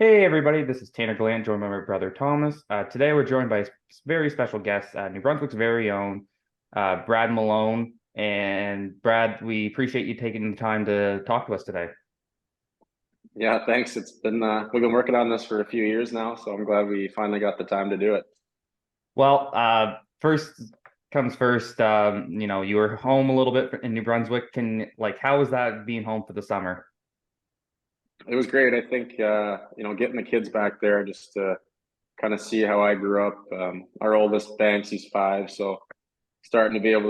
Hey everybody, this is Tanner Glant, joined by my brother Thomas. Today we're joined by a very special guest, New Brunswick's very own Brad Malone. And Brad, we appreciate you taking the time to talk to us today. Yeah, thanks. It's been we've been working on this for a few years now, so I'm glad we finally got the time to do it. Well, first comes first, you were home a little bit in New Brunswick. How was that being home for the summer? It was great. I think getting the kids back there just to kind of see how I grew up. Our oldest Banks, he's 5, so starting to be able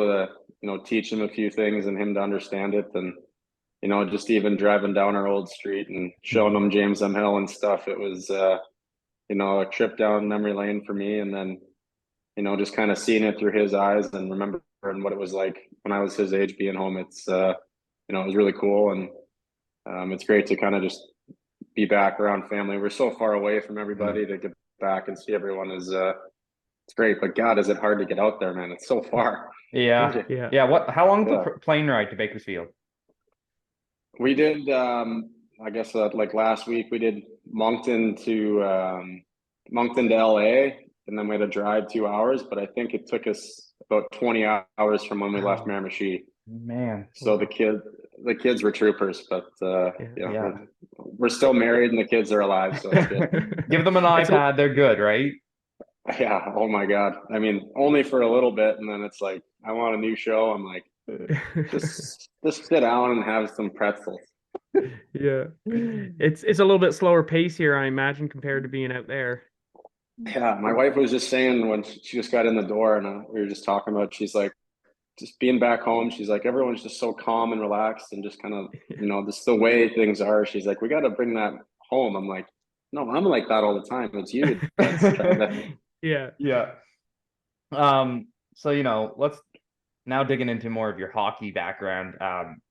to teach him a few things and him to understand it, and just even driving down our old street and showing them James M. Hill and stuff. It was a trip down memory lane for me, and then just kind of seeing it through his eyes and remembering what it was like when I was his age being home. It was really cool, and it's great to kind of just be back around family. We're so far away from everybody. To get back and see everyone is it's great. But God, is it hard to get out there, man? It's so far. Yeah, Yeah. yeah. How long was Yeah, the plane ride to Bakersfield? we did. I guess like last week we did Moncton to LA, and then we had to drive 2 hours. But I think it took us about 20 hours from when we left Oh, Miramichi. man. So the kids were troopers, but Yeah. Yeah. we're still married and the kids are alive, so it's good. Give them an It's a, iPad, they're good, right? Yeah. Oh my God. I mean, only for a little bit, and then it's like, I want a new show. I'm like, just sit down and have some pretzels. yeah. It's a little bit slower pace here, I imagine, compared to being out there. Yeah, my wife was just saying when she just got in the door, and we were just talking about. She's like, just being back home. She's like, everyone's just so calm and relaxed, and just kind of, just the way things are. She's like, we got to bring that home. I'm like, no, I'm like that all the time. It's you that's trying to. Yeah. Yeah. So let's now digging into more of your hockey background.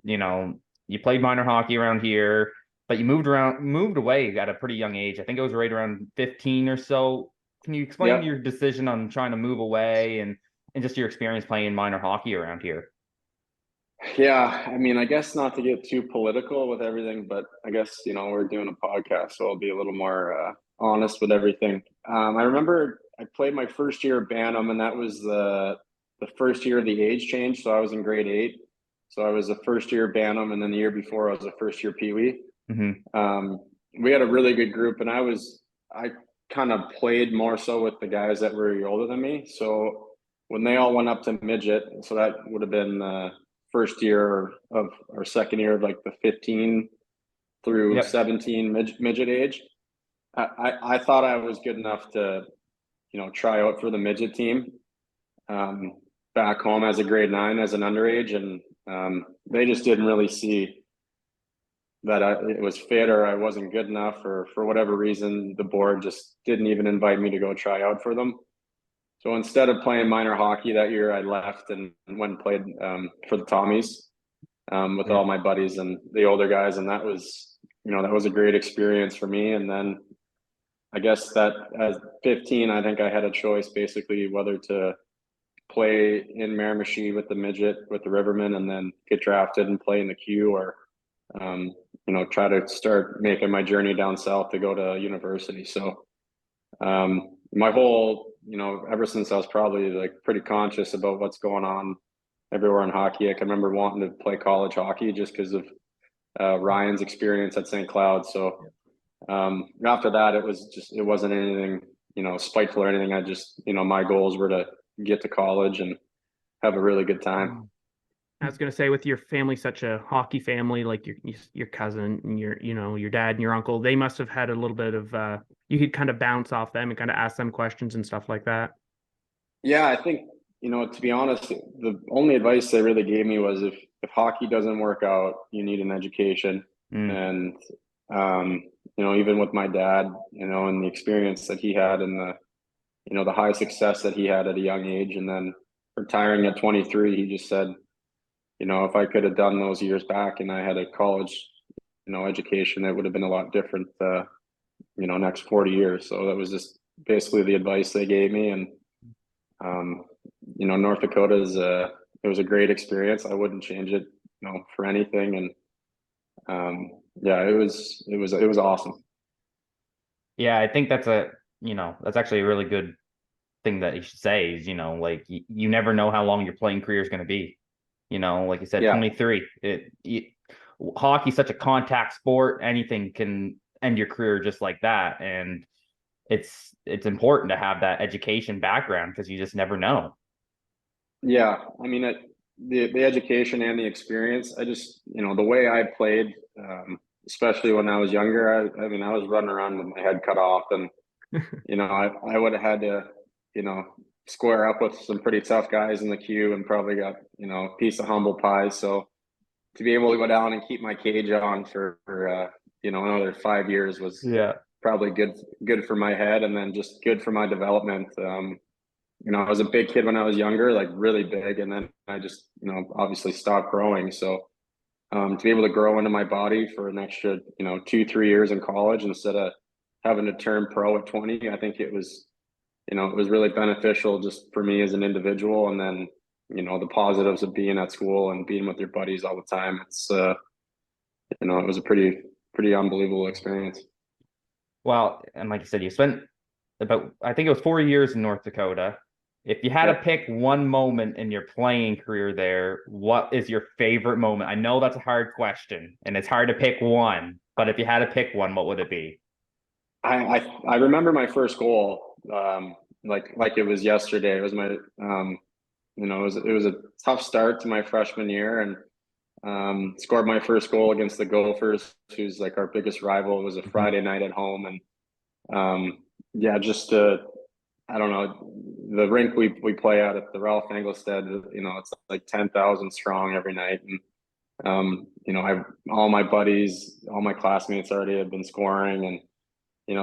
You played minor hockey around here, but you moved away at a pretty young age. I think it was right around 15 or so. Can you explain Yep. your decision on trying to move away and just your experience playing minor hockey around here? Yeah, I mean, I guess not to get too political with everything, but I guess we're doing a podcast, so I'll be a little more honest with everything. I remember I played my first year of Bantam, and that was the first year of the age change. So I was in grade 8, so I was a first year Bantam, and then the year before I was a first year Pee Wee. Hmm. We had a really good group, and I kind of played more so with the guys that were a year older than me. So when they all went up to midget, so that would have been first year of or second year of like the 15 through Yep. 17 midget age. I thought I was good enough to try out for the midget team um, back home as a grade 9 as an underage, and they just didn't really see that it was fit or I wasn't good enough, or for whatever reason the board just didn't even invite me to go try out for them. So instead of playing minor hockey that year, I left and went and played for the Tommies with Yeah. all my buddies and the older guys, and that was a great experience for me. And then I guess that at 15, I think I had a choice basically whether to play in Miramichi with the midget with the Rivermen and then get drafted and play in the Q, or try to start making my journey down south to go to university. So my whole, ever since I was probably like pretty conscious about what's going on everywhere in hockey. I can remember wanting to play college hockey just because of Ryan's experience at St. Cloud. So after that, it wasn't anything, spiteful or anything. I just, my goals were to get to college and have a really good time. I was gonna say, with your family, such a hockey family, like your cousin and your dad and your uncle, they must have had a little bit of you could kind of bounce off them and kind of ask them questions and stuff like that. Yeah, I think, to be honest, the only advice they really gave me was if hockey doesn't work out, you need an education. Mm. And even with my dad, and the experience that he had and the high success that he had at a young age, and then retiring at 23, he just said, if I could have done those years back and I had a college, education, it would have been a lot different, next 40 years. So that was just basically the advice they gave me. And um, North Dakota it was a great experience. I wouldn't change it, for anything. And yeah, it was awesome. Yeah, I think that's that's actually a really good thing that you should say is, like you never know how long your playing career is going to be. Like you said, Yeah. 23. Hockey's such a contact sport. Anything can end your career just like that. And it's important to have that education background because you just never know. Yeah, I mean, the education and the experience. I just, the way I played, especially when I was younger. I mean, I was running around with my head cut off, and I would have had to, square up with some pretty tough guys in the queue, and probably got a piece of humble pie. So to be able to go down and keep my cage on for another 5 years was Yeah. probably good for my head, and then just good for my development. I was a big kid when I was younger, like really big, and then I just, obviously stopped growing. So to be able to grow into my body for an extra, 2-3 years in college instead of having to turn pro at 20, I think it was really beneficial just for me as an individual. And then, the positives of being at school and being with your buddies all the time. It was a pretty unbelievable experience. Well, and like you said, you spent I think it was 4 years in North Dakota. If you had to Yep. pick one moment in your playing career there, what is your favorite moment? I know that's a hard question and it's hard to pick one, but if you had to pick one, what would it be? I remember my first goal, like it was yesterday. It was my, it was a tough start to my freshman year, and scored my first goal against the Gophers, who's like our biggest rival. It was a Mhm. Friday night at home, and yeah, just I don't know, the rink we play at the Ralph Engelstad. It's like 10,000 strong every night, and I all my buddies, all my classmates already had been scoring, and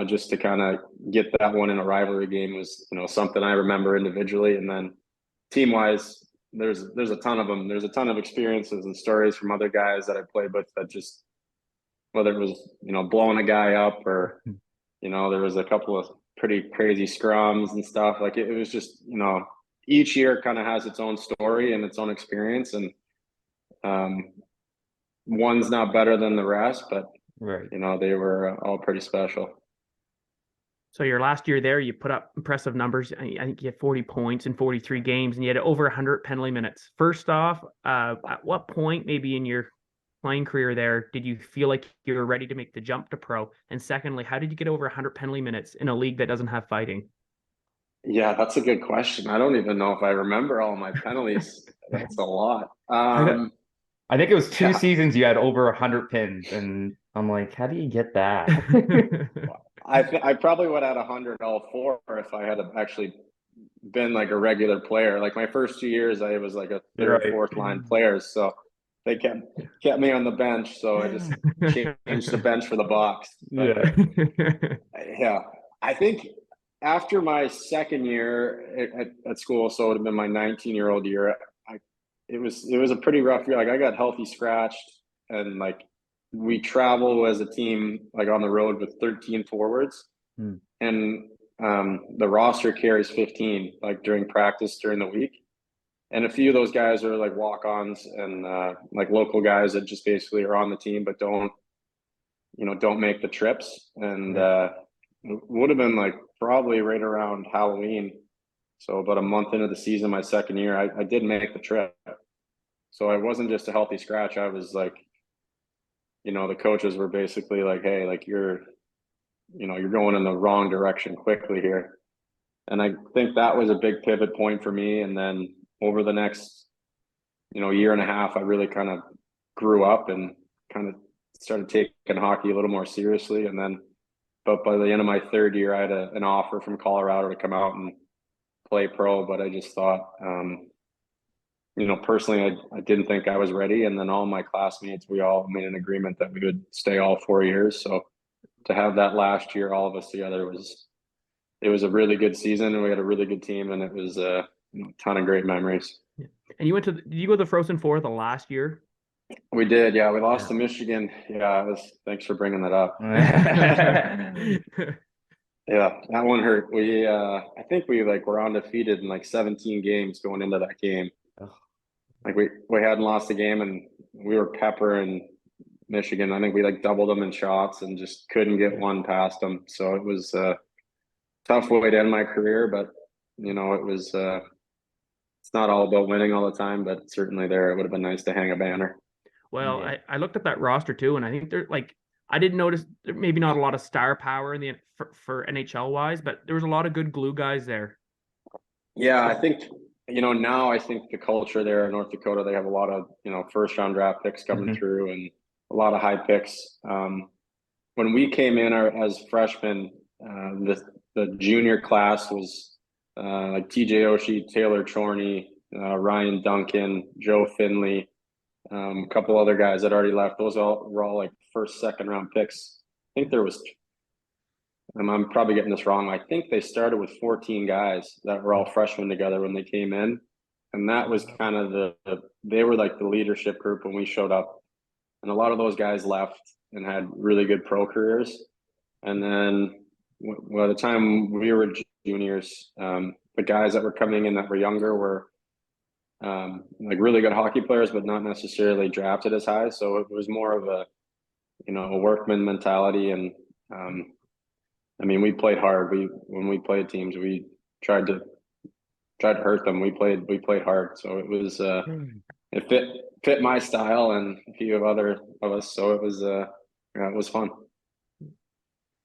just to kind of get that one in a rivalry game was something I remember individually, and then team wise. There's a ton of them. There's a ton of experiences and stories from other guys that I played with that just, whether it was blowing a guy up, or there was a couple of pretty crazy scrums and stuff. Like it was just each year kind of has its own story and its own experience, and um, one's not better than the rest, but Right. they were all pretty special. So your last year there, you put up impressive numbers. I think you had 40 points in 43 games, and you had over 100 penalty minutes. First off, at what point, maybe in your playing career there, did you feel like you were ready to make the jump to pro? And secondly, how did you get over 100 penalty minutes in a league that doesn't have fighting? Yeah, that's a good question. I don't even know if I remember all my penalties. That's a lot. I th- I think it was two Yeah, seasons you had over 100 pins, and I'm like, how do you get that? I probably would have had 100 all four if I had actually been like a regular player. Like my first 2 years, I was like a third, Right. fourth line player, so they kept me on the bench. So I just changed the bench for the box. But Yeah. yeah, I think after my second year at school, so it would have been my 19-year-old year. It was a pretty rough year. Like I got healthy scratched, and like we travel as a team like on the road with 13 forwards, Hmm. and the roster carries 15 like during practice during the week, and a few of those guys are like walk-ons and like local guys that just basically are on the team but don't make the trips. And Right. it would have been like probably right around Halloween, so about a month into the season, my second year, I did make the trip. So I wasn't just a healthy scratch. I was like, the coaches were basically like, hey, like you're going in the wrong direction quickly here. And I think that was a big pivot point for me. And then over the next, year and a half, I really kind of grew up and kind of started taking hockey a little more seriously. And then, but by the end of my third year, I had an offer from Colorado to come out and play pro. But I just thought, personally, I didn't think I was ready. And then all my classmates, we all made an agreement that we would stay all 4 years. So to have that last year, all of us together, it was a really good season, and we had a really good team, and it was a ton of great memories. Yeah. And did you go to the Frozen Four the last year? We did, yeah. We lost Yeah. to Michigan. Yeah, thanks for bringing that up. Yeah, that one hurt. I think we like were undefeated in like 17 games going into that game. Ugh. Like we hadn't lost a game, and we were peppering Michigan. I think we like doubled them in shots and just couldn't get one past them. So it was a tough way to end my career, but it was it's not all about winning all the time, but certainly there it would have been nice to hang a banner. Well, Yeah. I looked at that roster too, and I think they're like I didn't notice maybe not a lot of star power in the for NHL wise, but there was a lot of good glue guys there. Yeah, I think now I think the culture there in North Dakota, they have a lot of first round draft picks coming through and a lot of high picks. When we came in as freshmen, the junior class was like TJ Oshie, Taylor Chorney, Ryan Duncan, Joe Finley, a couple other guys that already left. Those were all like first, second round picks. I think there was, I'm probably getting this wrong. I think they started with 14 guys that were all freshmen together when they came in. And that was kind of they were like the leadership group when we showed up. And a lot of those guys left and had really good pro careers. And then by the time we were juniors, the guys that were coming in that were younger were like really good hockey players, but not necessarily drafted as high. So it was more of a workman mentality. And I mean, we played hard. When we played teams, we tried to hurt them. We played hard. So it was it fit my style and a few of other of us. So it was fun.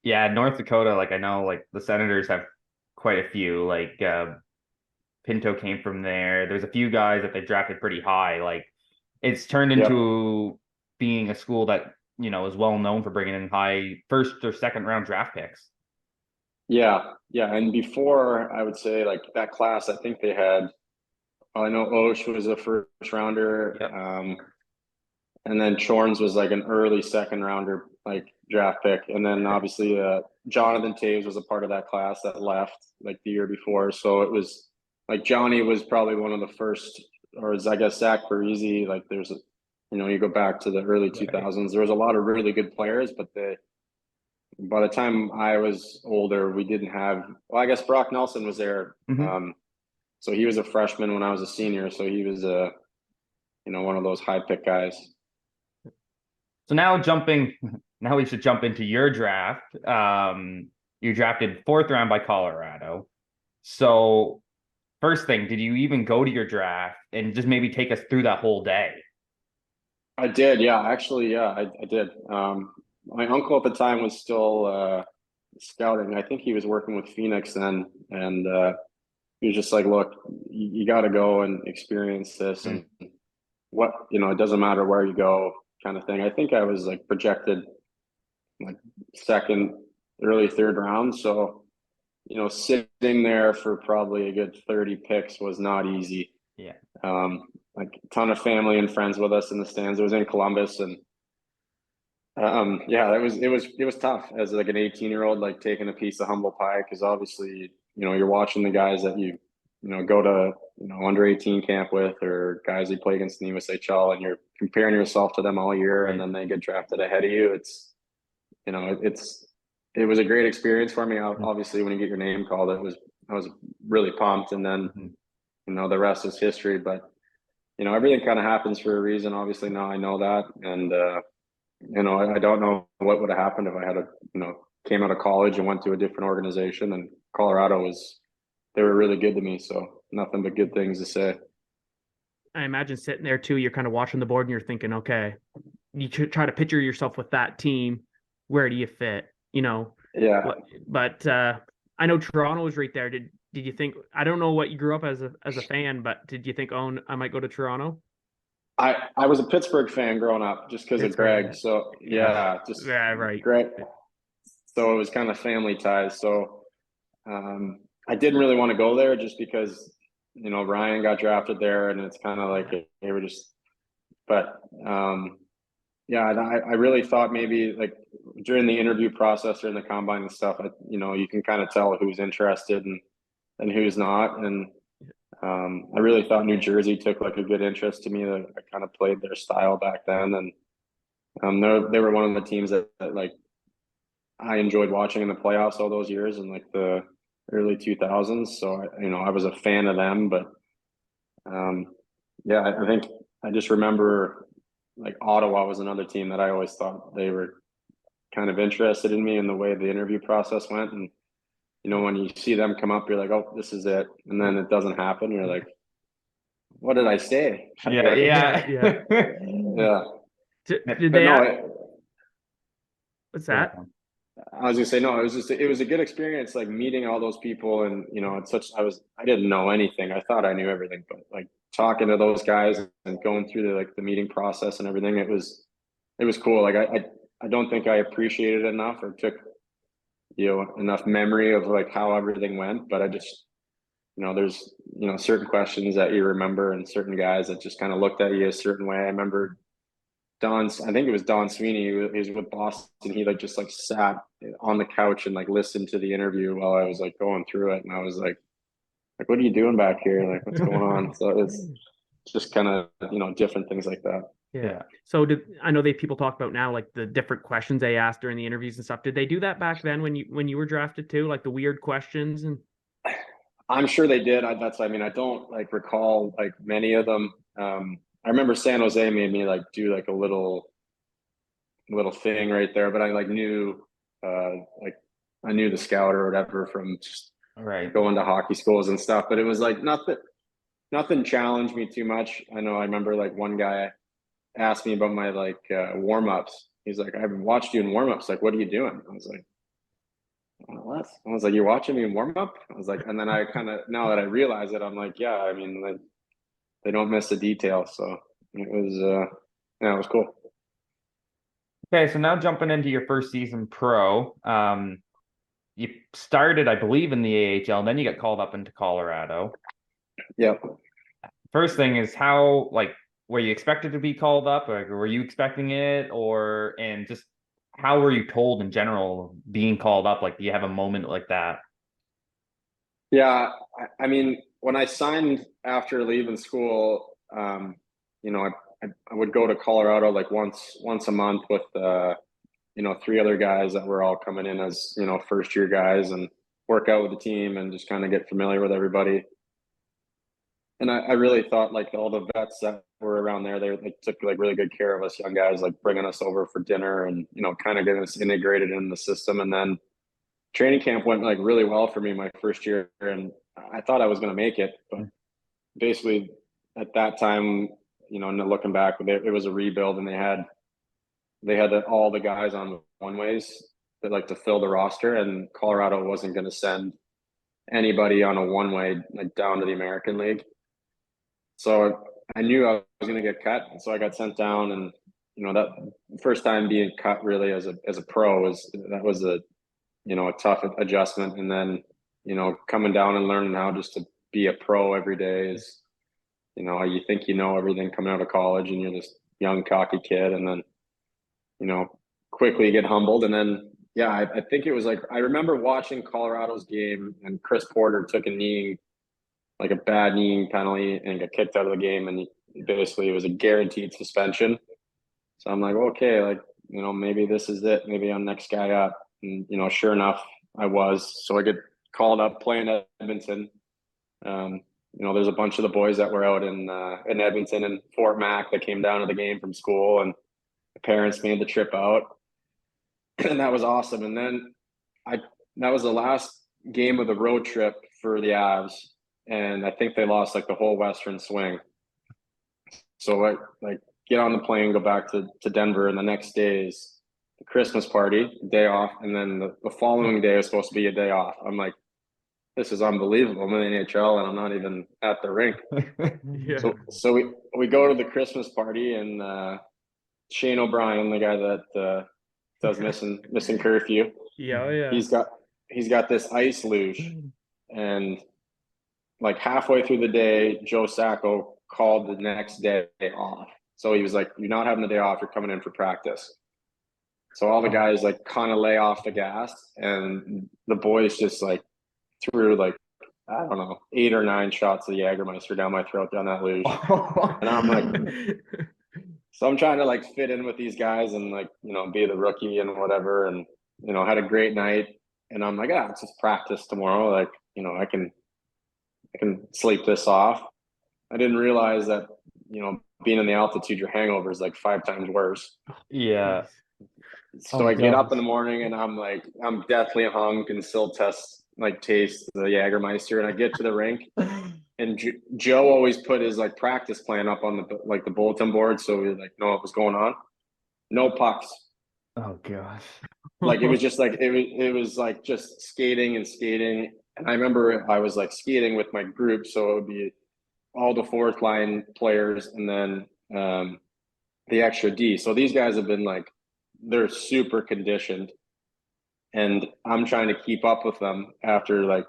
Yeah, North Dakota, like I know like the Senators have quite a few. Like Pinto came from there. There's a few guys that they drafted pretty high. Like it's turned into being a school that, is well known for bringing in high first or second round draft picks. Yeah. And before, I would say like that class, I think they had, I know Osh was a first rounder. Yep. And then Chorns was like an early second rounder, like draft pick. And then obviously Jonathan Taves was a part of that class that left like the year before. So it was like Johnny was probably one of the first, or I guess Zach Parise, like there's you go back to the early 2000s, there was a lot of really good players, but by the time I was older, we didn't have, well, I guess Brock Nelson was there. So he was a freshman when I was a senior. So he was one of those high pick guys. So now we should jump into your draft. You drafted fourth round by Colorado. So first thing, did you even go to your draft and just maybe take us through that whole day? I did. Yeah, actually. Yeah, I did. My uncle at the time was still scouting. I think he was working with Phoenix then. And he was just like, look, you got to go and experience this. And what, it doesn't matter where you go kind of thing. I think I was like projected like second, early third round. So, sitting there for probably a good 30 picks was not easy. Yeah. Like a ton of family and friends with us in the stands. It was in Columbus, and it was tough as like an 18-year-old, like taking a piece of humble pie, because obviously, you're watching the guys that you go to, under 18 camp with, or guys you play against in the USHL, and you're comparing yourself to them all year, and then they get drafted ahead of you. It was a great experience for me. Obviously, when you get your name called, I was really pumped, and then the rest is history. But everything kind of happens for a reason. Obviously, now I know that, and I don't know what would have happened if I had came out of college and went to a different organization. And Colorado they were really good to me, so nothing but good things to say. I imagine sitting there too, you're kind of watching the board and you're thinking, okay, you try to picture yourself with that team. Where do you fit? Yeah. But I know Toronto was right there. Did you think? I don't know what you grew up as a fan, but did you think, oh, I might go to Toronto? I was a Pittsburgh fan growing up just because of Greg. So right. Greg. So it was kind of family ties. So I didn't really want to go there just because Ryan got drafted there, and it's kind of like they were just. But I really thought maybe like during the interview process or in the combine and stuff, you can kind of tell who's interested and who's not. And I really thought New Jersey took like a good interest to me. I kind of played their style back then, and they were one of the teams that like I enjoyed watching in the playoffs all those years in like the early 2000s. So I was a fan of them, but I think I just remember like Ottawa was another team that I always thought they were kind of interested in me and the way the interview process went. And, you know, when you see them come up, you're like, oh, this is it. And then it doesn't happen. You're like, what did I say? Yeah, yeah. Yeah. Did But they? no, What's that? I was gonna say no. It was a good experience, like meeting all those people, and you know, I didn't know anything. I thought I knew everything, but like talking to those guys and going through the meeting process and everything, it was cool. Like I don't think I appreciated it enough or took enough memory of like how everything went, but I just there's certain questions that you remember and certain guys that just kind of looked at you a certain way. I remember I think it was Don Sweeney. He was with Boston. He just sat on the couch and listened to the interview while I was going through it, and I was like, what are you doing back here? Like, what's going on? So it's just kind of different things like that. Yeah. So I know people talk about now the different questions they asked during the interviews and stuff. Did they do that back then when you were drafted too? Like the weird questions and. I'm sure they did. I don't recall many of them. I remember San Jose made me do a little thing right there, but I knew I knew the scout or whatever from just going to hockey schools and stuff, but it was nothing challenged me too much. I remember one guy asked me about my warm-ups. He's like, I've watched you in warm-ups. Like, what are you doing? I was like, what? I was like, you're watching me in warm-up? I was like, and then I kind of, now that I realize it, I'm like, yeah, I mean, they don't miss a detail. So it was, it was cool. Okay, so now jumping into your first season pro, you started, I believe, in the AHL, and then you got called up into Colorado. Yep. First thing is how, were you expected to be called up, or were you expecting it, and just how were you told in general being called up? Do you have a moment like that? Yeah, I mean, when I signed after leaving school, I would go to Colorado once a month with 3 other guys that were all coming in as first year guys, and work out with the team and just kind of get familiar with everybody. And I really thought all the vets that were around there, they took really good care of us young guys, bringing us over for dinner and kind of getting us integrated in the system. And then training camp went really well for me my first year, and I thought I was going to make it, but basically at that time, looking back, it was a rebuild, and they had all the guys on one ways that to fill the roster, and Colorado wasn't going to send anybody on a one way down to the American League. So I knew I was going to get cut, and so I got sent down, and that first time being cut really as a pro was a tough adjustment. And then coming down and learning how just to be a pro every day is you think everything coming out of college, and you're this young cocky kid, and then quickly get humbled. And then I think it was I remember watching Colorado's game, and Chris Porter took a knee, a bad kneeing penalty, and got kicked out of the game, and basically it was a guaranteed suspension. So I'm like, okay, maybe this is it. Maybe I'm next guy up. And sure enough, I was. So I get called up playing at Edmonton. There's a bunch of the boys that were out in Edmonton and Fort Mac that came down to the game from school, and the parents made the trip out, and that was awesome. And then that was the last game of the road trip for the Avs, and I think they lost the whole Western swing. So I get on the plane, go back to Denver, and the next day is the Christmas party, day off, and then the following day is supposed to be a day off. I'm like, this is unbelievable. I'm in the NHL, and I'm not even at the rink. Yeah. So we go to the Christmas party, and Shane O'Brien, the guy that does missing curfew. Yeah. He's got this ice luge, and halfway through the day, Joe Sacco called the next day off. So he was like, "You're not having the day off. You're coming in for practice." So all the guys kind of lay off the gas, and the boys just threw I don't know 8 or 9 shots of Jägermeister down my throat down that luge, and I'm like. So I'm trying to fit in with these guys and be the rookie and whatever, and had a great night, and I'm like, it's just practice tomorrow. I can sleep this off. I didn't realize that being in the altitude, your hangover is like 5 times worse. Yeah. So Oh, I get up in gosh. the morning and I'm deathly hung, can still taste the Jägermeister. And I get to the rink, and Joe always put his like practice plan up on the bulletin board, so we like know what was going on. No pucks. Oh gosh. Like it was just like it was like just skating and skating. And I remember I was like skating with my group, so it would be all the fourth line players and then the extra D. So these guys have been like, they're super conditioned, and I'm trying to keep up with them after like,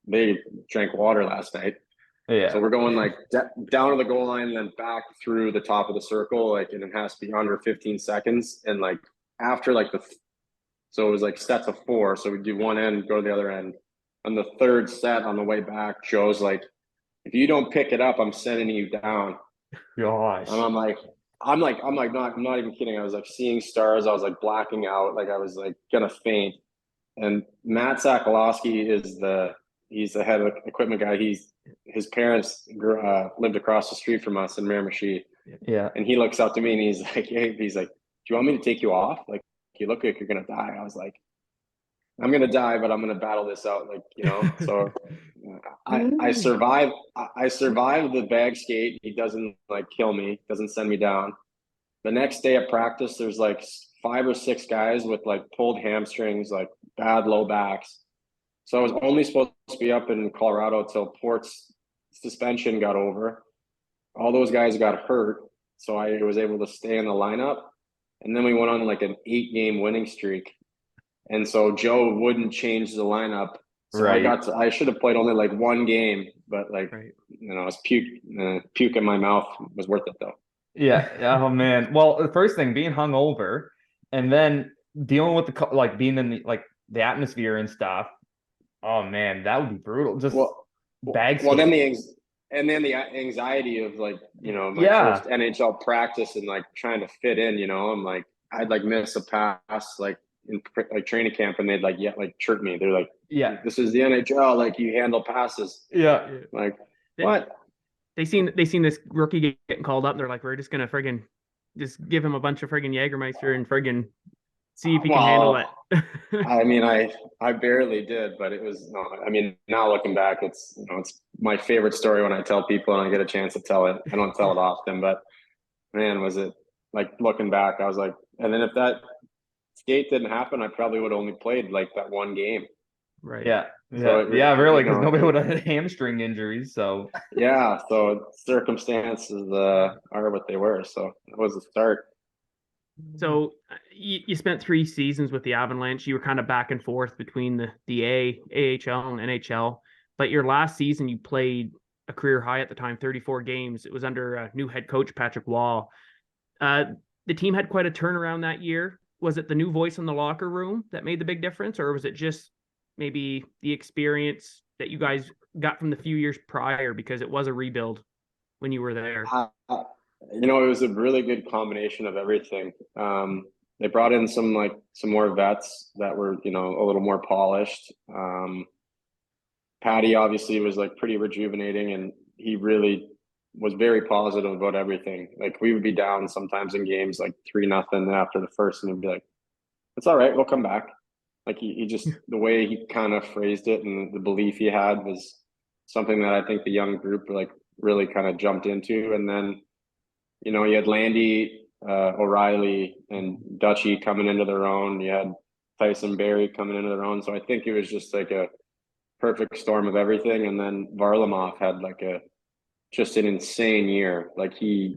they drank water last night. Yeah. So we're going like down to the goal line and then back through the top of the circle, like, and it has to be under 15 seconds. And like after like so it was like sets of 4. So we do one end, go to the other end. On the third set on the way back, Joe's like, if you don't pick it up, I'm sending you down. Gosh. And I'm not even kidding. I was like seeing stars. I was like blacking out. Like I was like gonna faint. And Matt Sokolowski he's the head of the equipment guy. His parents lived across the street from us in Miramichi. Yeah. And he looks up to me and he's like, do you want me to take you off? Like, you look like you're gonna die. I was like, I'm gonna die, but I'm gonna battle this out. Like, so I survive. I survive the bag skate. He doesn't like kill me, doesn't send me down. The next day at practice, there's like 5 or 6 guys with like pulled hamstrings, like bad low backs. So I was only supposed to be up in Colorado till Port's suspension got over. All those guys got hurt, so I was able to stay in the lineup. And then we went on like an 8-game winning streak. And so Joe wouldn't change the lineup. So Right. I should have played only like 1 game, but like, Right. it's puke in my mouth was worth it though. Yeah. Oh man. Well, the first thing being hungover, and then dealing with like being in the atmosphere and stuff. Oh man, that would be brutal. Just bag Well, then skating. the anxiety of like, my Yeah. first NHL practice and like trying to fit in, I'm like, I'd like miss a pass like in like training camp, and they'd like chirp me. They're like, Yeah. this is the NHL, like you handle passes. Yeah. Like what? They seen this rookie getting called up, and they're like, we're just gonna friggin' just give him a bunch of friggin' Jägermeister and friggin' see if he can handle it. I mean, I barely did, but it was now looking back, it's it's my favorite story when I tell people and I get a chance to tell it. I don't tell it often, but man, was it like looking back, I was like, and then if that skate didn't happen, I probably would have only played like that 1 game. Right. Yeah. So yeah, really, because nobody would have had hamstring injuries. So yeah, so circumstances are what they were. So it was a start. So you spent 3 seasons with the Avalanche. You were kind of back and forth between the AHL and NHL. But your last season, you played a career high at the time, 34 games. It was under new head coach Patrick Wall. The team had quite a turnaround that year. Was it the new voice in the locker room that made the big difference, or was it just maybe the experience that you guys got from the few years prior, because it was a rebuild when you were there? It was a really good combination of everything. They brought in some more vets that were, a little more polished. Patty obviously was like pretty rejuvenating, and he really was very positive about everything. Like we would be down sometimes in games like 3-0 after the first, and he'd be like, "It's all right, we'll come back." Like he just, the way he kind of phrased it and the belief he had was something that I think the young group like really kind of jumped into. And then, you had Landy, O'Reilly, and Dutchy coming into their own. You had Tyson Berry coming into their own. So I think it was just like a perfect storm of everything. And then Varlamov had like just an insane year. Like we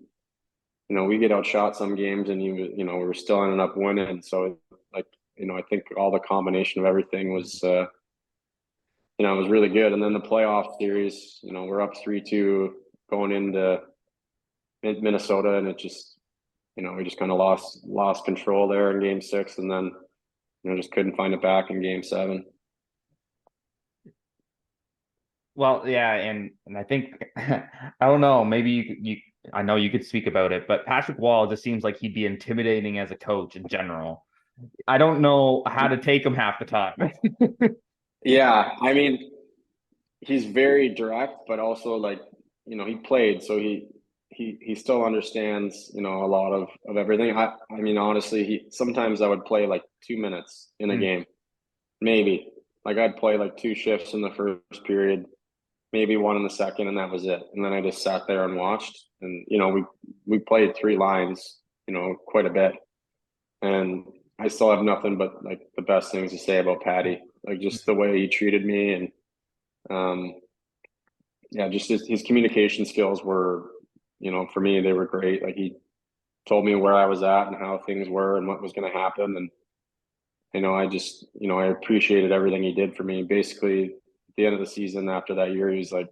get outshot some games, and we were still ending up winning. So like, I think all the combination of everything was, it was really good. And then the playoff series, we're up 3-2 going into Minnesota, and it just, we just kind of lost control there in game 6, and then, just couldn't find it back in game 7. well, yeah, and I think I don't know, maybe I know you could speak about it, but Patrick Wall just seems like he'd be intimidating as a coach in general. I don't know how to take him half the time. Yeah, I mean, he's very direct, but also like, he played, so he he still understands, a lot of everything. I mean, honestly, sometimes I would play like 2 minutes in a game, maybe. Like I'd play like 2 shifts in the first period, maybe 1 in the second, and that was it. And then I just sat there and watched. And we played 3 lines, quite a bit. And I still have nothing but like the best things to say about Patty. Like just the way he treated me, and just his communication skills were, for me, they were great. Like he told me where I was at and how things were and what was going to happen. And, I appreciated everything he did for me. Basically, at the end of the season after that year, he was like,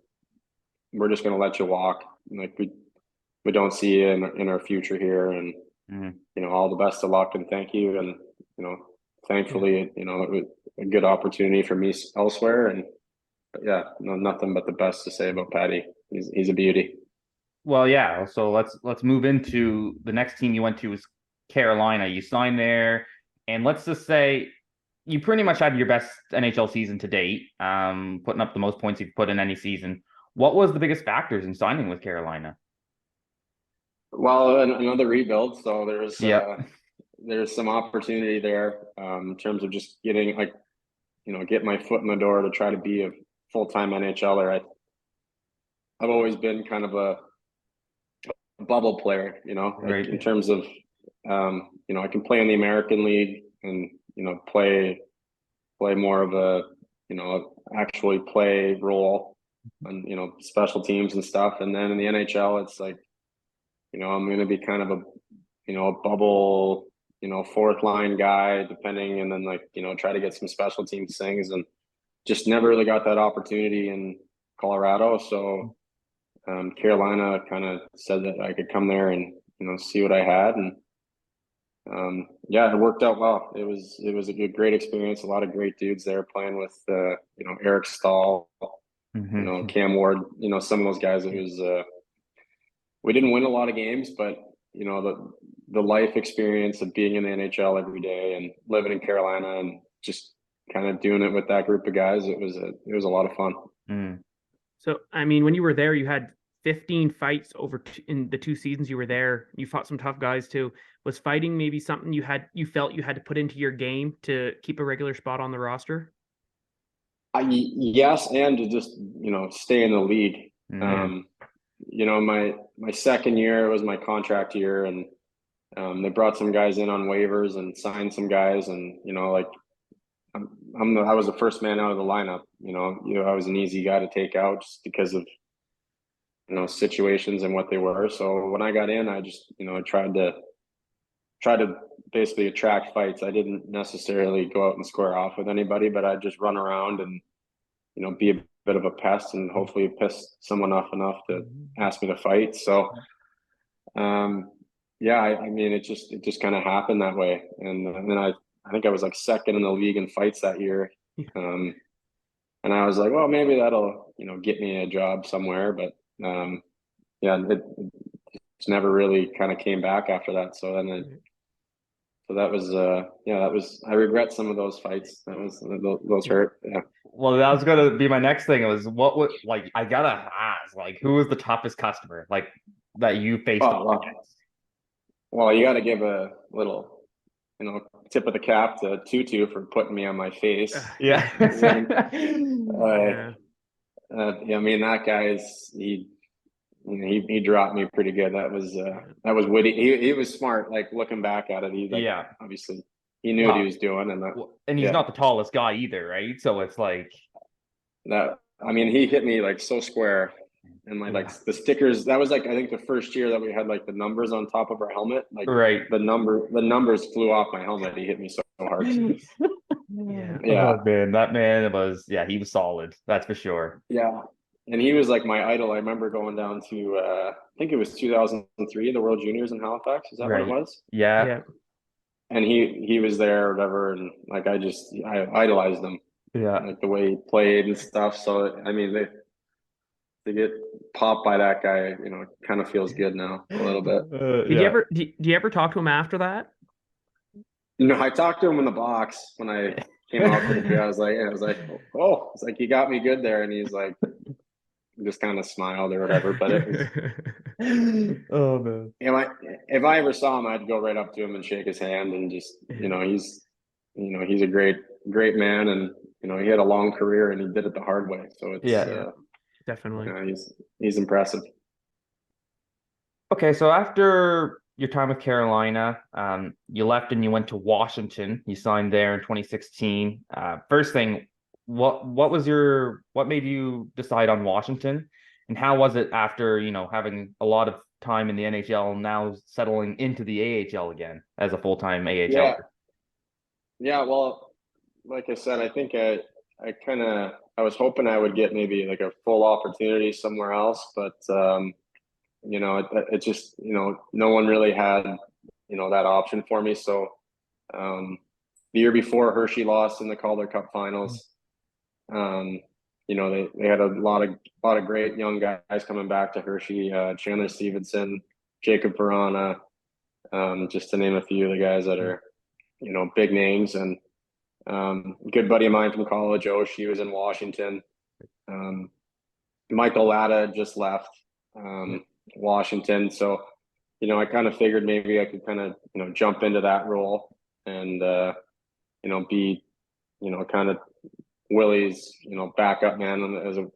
we're just going to let you walk. Like we don't see you in our future here. And, all the best of luck and thank you. And, thankfully, it was a good opportunity for me elsewhere. And yeah, nothing but the best to say about Patty. He's a beauty. Well, yeah. So let's move into the next team you went to was Carolina. You signed there, and let's just say you pretty much had your best NHL season to date, putting up the most points you've put in any season. What was the biggest factors in signing with Carolina? Well, another rebuild. So there's some opportunity there in terms of just getting get my foot in the door to try to be a full-time NHLer. I've always been kind of a bubble player, Right. in terms of, I can play in the American League and, play more of a, actually play role and, special teams and stuff. And then in the NHL, it's like, I'm going to be kind of a bubble, fourth line guy, depending, and then try to get some special teams things, and just never really got that opportunity in Colorado. So Carolina kind of said that I could come there and see what I had, and it worked out well. It was a great experience. A lot of great dudes there playing with Eric Stahl, Cam Ward, some of those guys. It was we didn't win a lot of games, but the life experience of being in the NHL every day and living in Carolina and just kind of doing it with that group of guys, it was a lot of fun. So, I mean, when you were there, you had 15 fights in the 2 seasons you were there. You fought some tough guys too. Was fighting maybe something you felt you had to put into your game to keep a regular spot on the roster? Yes, and to just stay in the league. My second year was my contract year, and they brought some guys in on waivers and signed some guys, and I was the first man out of the lineup. I was an easy guy to take out just because of situations and what they were. So when I got in, I just tried to basically attract fights. I didn't necessarily go out and square off with anybody, but I'd just run around and be a bit of a pest and hopefully piss someone off enough to ask me to fight. So I mean, it just kind of happened that way. And then I think I was like second in the league in fights that year. And I was like, well, maybe that'll, get me a job somewhere. But it never really kind of came back after that. So then that was, I regret some of those fights. Those hurt. Yeah. Well, that was gonna be my next thing. It was I gotta ask, who was the toughest customer that you faced off against? Well, you got to give a little, tip of the cap to Tutu for putting me on my face. Yeah. I mean, that guy's he dropped me pretty good. That was witty. He was smart. Like looking back at it, obviously he knew what he was doing, and he's not the tallest guy either, right? So it's like that. I mean, he hit me like so square. And like the stickers, that was I think the first year that we had the numbers on top of our helmet. The numbers flew off my helmet. He hit me so hard. Oh, man, that man he was solid. That's for sure. Yeah. And he was my idol. I remember going down to I think it was 2003, the World Juniors in Halifax. Is that what it was? Yeah. And he was there or whatever, and I idolized him. Yeah. The way he played and stuff. So I mean to get popped by that guy, it kind of feels good now a little bit. Did you ever talk to him after that? No, I talked to him in the box when I came out for the beer. I was like, oh, it's like, you got me good there. And he's like, just kind of smiled or whatever. But it was, Oh man. if I ever saw him, I'd go right up to him and shake his hand and just, he's a great man, and he had a long career and he did it the hard way. So it's Yeah. Definitely. he's impressive. Okay, so after your time with Carolina, you left and you went to Washington. You signed there in 2016. First thing, what made you decide on Washington, and how was it after having a lot of time in the NHL, now settling into the AHL again as a full-time AHL? Yeah. Well, like I said, I think I was hoping I would get maybe like a full opportunity somewhere else, but it just, no one really had, that option for me. So, the year before, Hershey lost in the Calder Cup finals. They had a lot of great young guys coming back to Hershey, Chandler Stevenson, Jacob Perana, just to name a few of the guys that are, big names. And good buddy of mine from college, he was in Washington. Michael Latta just left Washington. So, I kind of figured maybe I could kind of, jump into that role and, be, kind of Willie's, backup man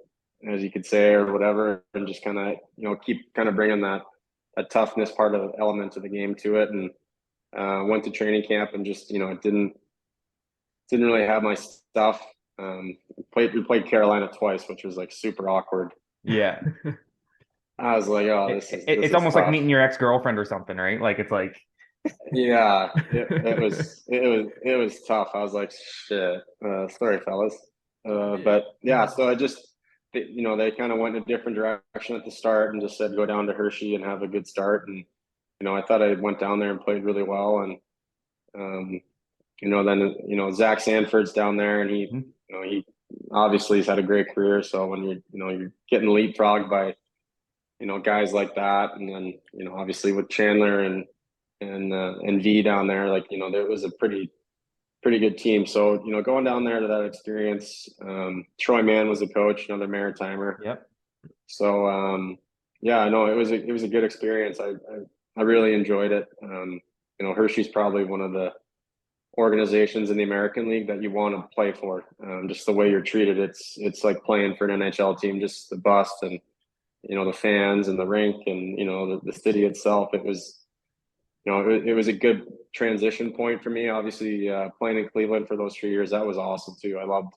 as you could say, or whatever, and just kind of, keep kind of bringing that toughness part of the element of the game to it. And went to training camp and just, didn't really have my stuff. We played Carolina twice, which was like super awkward. Yeah. I was like, oh, it's almost tough. like meeting your ex-girlfriend or something, right? Like it's like yeah, it was tough. I was like, shit, sorry fellas. But yeah, so I just, they kind of went in a different direction at the start and just said, go down to Hershey and have a good start. And, I thought I went down there and played really well. And, then, Zach Sanford's down there, and he obviously has had a great career. So when you're getting leapfrogged by, guys like that. And then, obviously with Chandler and V down there, like, there was a pretty good team. So, going down there to that experience, Troy Mann was the coach, another Maritimer. Yep. So, yeah, I know it was a good experience. I really enjoyed it. Hershey's probably one of the organizations in the American League that you want to play for. Just the way you're treated, it's like playing for an NHL team. Just the bus and the fans and the rink and the city itself. It was it was a good transition point for me. Obviously, playing in Cleveland for those 3 years, that was awesome too. I loved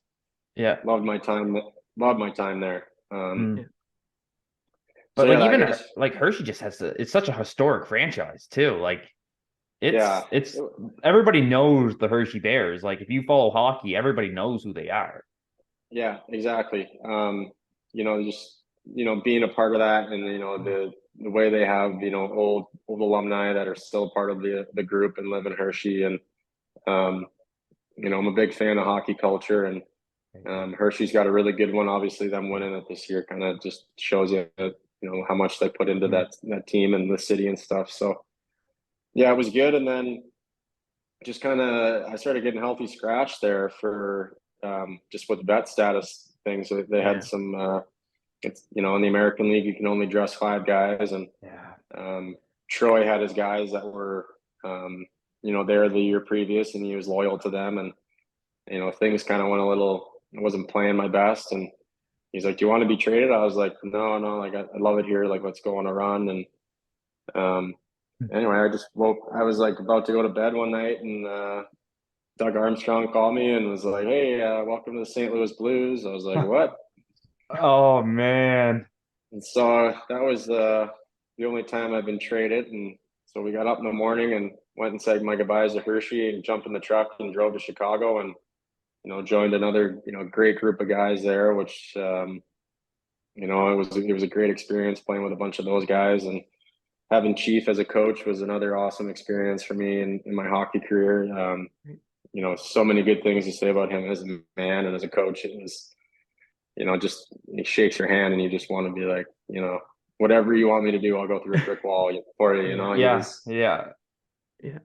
my time there. But like Hershey just it's such a historic franchise too. Like it's everybody knows the Hershey Bears. Like if you follow hockey, everybody knows who they are. Yeah, exactly. Just being a part of that, and the way they have old alumni that are still part of the group and live in Hershey. And I'm a big fan of hockey culture, and Hershey's got a really good one. Obviously, them winning it this year kind of just shows you how much they put into that team and the city and stuff. So yeah, it was good. And then just kind of I started getting healthy scratch there for just with vet status things. So they had some it's in the American League you can only dress 5 guys, and Troy had his guys that were there the year previous, and he was loyal to them. And things kind of went a little, I wasn't playing my best, and he's like, do you want to be traded? I was like, no, like I love it here, like let's go on a run. And anyway, I was like about to go to bed one night, and Doug Armstrong called me and was like, hey, welcome to the St. Louis Blues. I was like, what? Oh man. And so that was the only time I've been traded. And so we got up in the morning and went and said my goodbyes to Hershey and jumped in the truck and drove to Chicago, and joined another great group of guys there, which it was a great experience playing with a bunch of those guys. And having Chief as a coach was another awesome experience for me in my hockey career. So many good things to say about him as a man and as a coach. It was just he shakes your hand and you just want to be like, whatever you want me to do, I'll go through a brick wall for you. Yeah.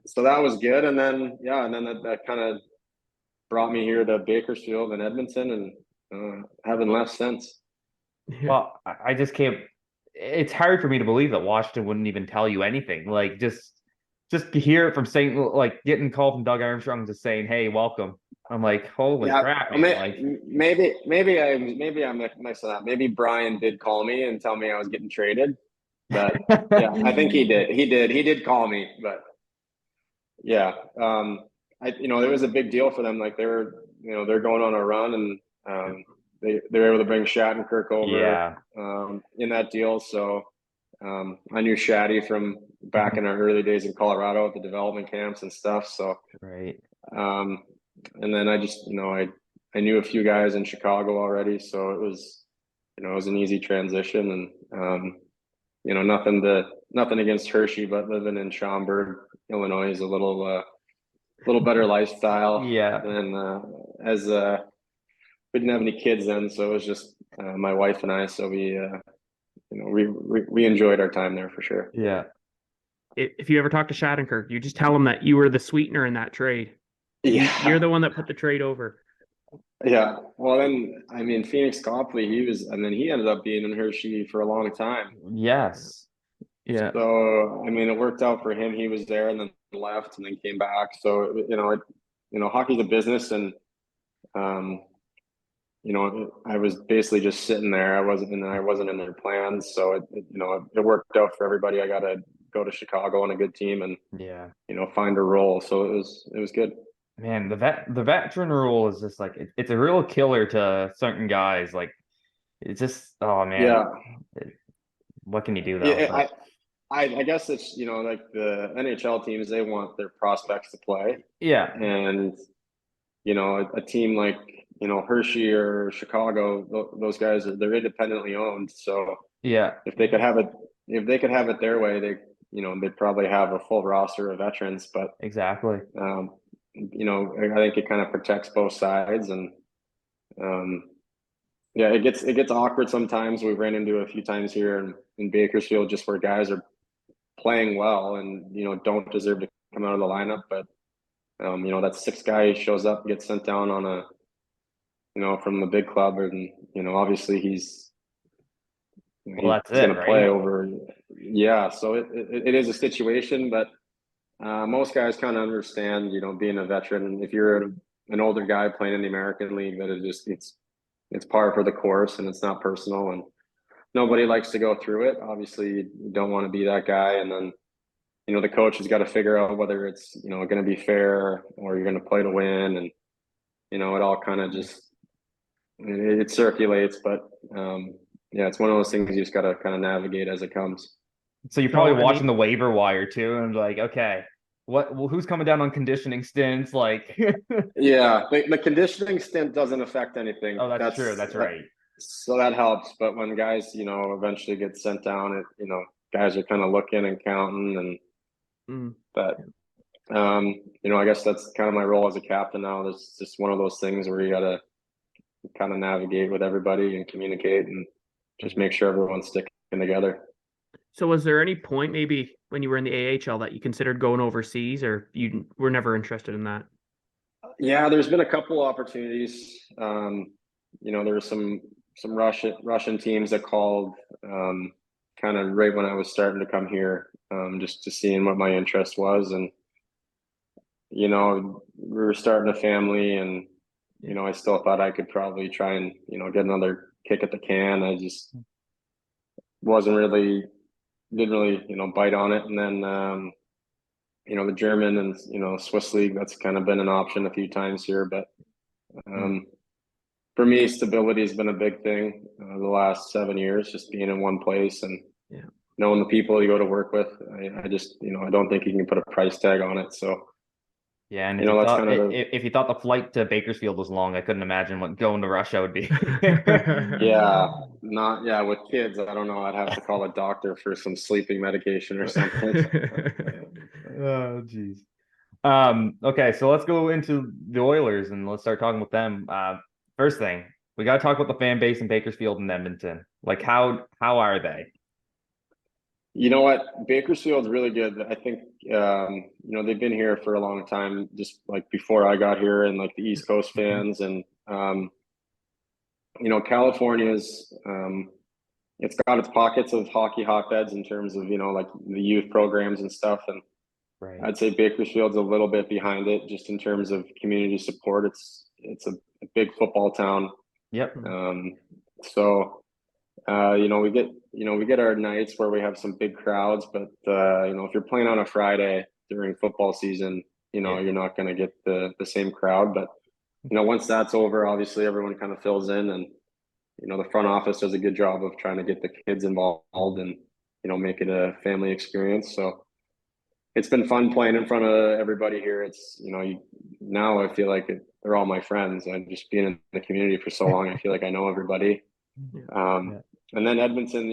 So that was good. And then that kind of brought me here to Bakersfield and Edmonton, and haven't left since. Yeah. Well, I just can't. It's hard for me to believe that Washington wouldn't even tell you anything. Like just to hear it from St. Like getting called from Doug Armstrong just saying, "Hey, welcome." I'm like, holy Yeah, crap, man! Like, maybe I'm mixing up. Maybe Brian did call me and tell me I was getting traded, but yeah, I think he did. He did call me, but yeah, it was a big deal for them. Like they're going on a run, and they were able to bring Shattenkirk over yeah, in that deal. So I knew Shatty from back in our early days in Colorado at the development camps and stuff. So right. um, and then I just I knew a few guys in Chicago already, so it was an easy transition, and nothing against Hershey, but living in Schaumburg, Illinois is a little better lifestyle Yeah, than as we didn't have any kids then, so it was just my wife and I. So we enjoyed our time there for sure. yeah. If you ever talk to Shattenkirk, you just tell him that you were the sweetener in that trade. You're the one that put the trade over. Yeah. Well, then I mean Phoenix Copley, he ended up being in Hershey for a long time. Yes. Yeah. So I mean, it worked out for him. He was there and then left and then came back. So hockey's a business, and um, I was basically just sitting there. I wasn't in their plans. So it worked out for everybody. I got to go to Chicago on a good team and Yeah. find a role. So it was good. Man, the veteran rule is just like it's a real killer to certain guys. Like it's just oh man, Yeah. what can you do though? Yeah. But I guess it's like the NHL teams, they want their prospects to play, yeah, and a team like Hershey or Chicago, those guys they're independently owned. So yeah, if they could have it their way, they'd probably have a full roster of veterans. But exactly. I think it kind of protects both sides, and um, yeah, it gets awkward sometimes. We ran into a few times here in Bakersfield, just where guys are playing well and don't deserve to come out of the lineup, but that sixth guy shows up, gets sent down on a from the big club, and obviously he's Well, that's he's going it, to play right? over. Yeah, so it is a situation, but most guys kind of understand, being a veteran, if you're an older guy playing in the American League, that it's par for the course and it's not personal, and nobody likes to go through it. Obviously, you don't want to be that guy, and then the coach has got to figure out whether it's going to be fair or you're going to play to win, and it all kind of just it circulates. But yeah, it's one of those things you just got to kind of navigate as it comes. So you're So probably I watching mean, the waiver wire too, and like, okay, who's coming down on conditioning stints? Like, Yeah, the conditioning stint doesn't affect anything. oh, that's true. That's right. So that helps. But when guys, eventually get sent down, guys are kind of looking and counting, and mm, but I guess that's kind of my role as a captain now. It's just one of those things where you got to kind of navigate with everybody and communicate and just make sure everyone's sticking together. so was there any point maybe when you were in the AHL that you considered going overseas, or you were never interested in that? Yeah, there's been a couple opportunities. There were some Russian teams that called kind of right when I was starting to come here, just to seeing what my interest was, and we were starting a family, and I still thought I could probably try and get another kick at the can. I just wasn't really didn't really bite on it, and then the German and Swiss league, that's kind of been an option a few times here, but for me, stability has been a big thing the last 7 years, just being in one place and Yeah. knowing the people you go to work with. I just I don't think you can put a price tag on it. So Yeah, and that's kind of if you thought the flight to Bakersfield was long, I couldn't imagine what going to Russia would be. with kids. I don't know. I'd have to call a doctor for some sleeping medication or something. Oh, geez. Okay, so let's go into the Oilers and let's start talking with them. First thing, we got to talk about the fan base in Bakersfield and Edmonton. Like, how are they? You know what? Bakersfield's really good. I think they've been here for a long time, just like before I got here, and like the East Coast fans, and California's it's got its pockets of hockey hotbeds in terms of, like the youth programs and stuff. And Right. I'd say Bakersfield's a little bit behind it just in terms of community support. It's a big football town. Yep. So we get our nights where we have some big crowds, but if you're playing on a Friday during football season, you're not going to get the same crowd. But once that's over, obviously everyone kind of fills in, and the front office does a good job of trying to get the kids involved and make it a family experience. So it's been fun playing in front of everybody here. It's now I feel like they're all my friends. I'm just being in the community for so long. I feel like I know everybody. And then Edmonton,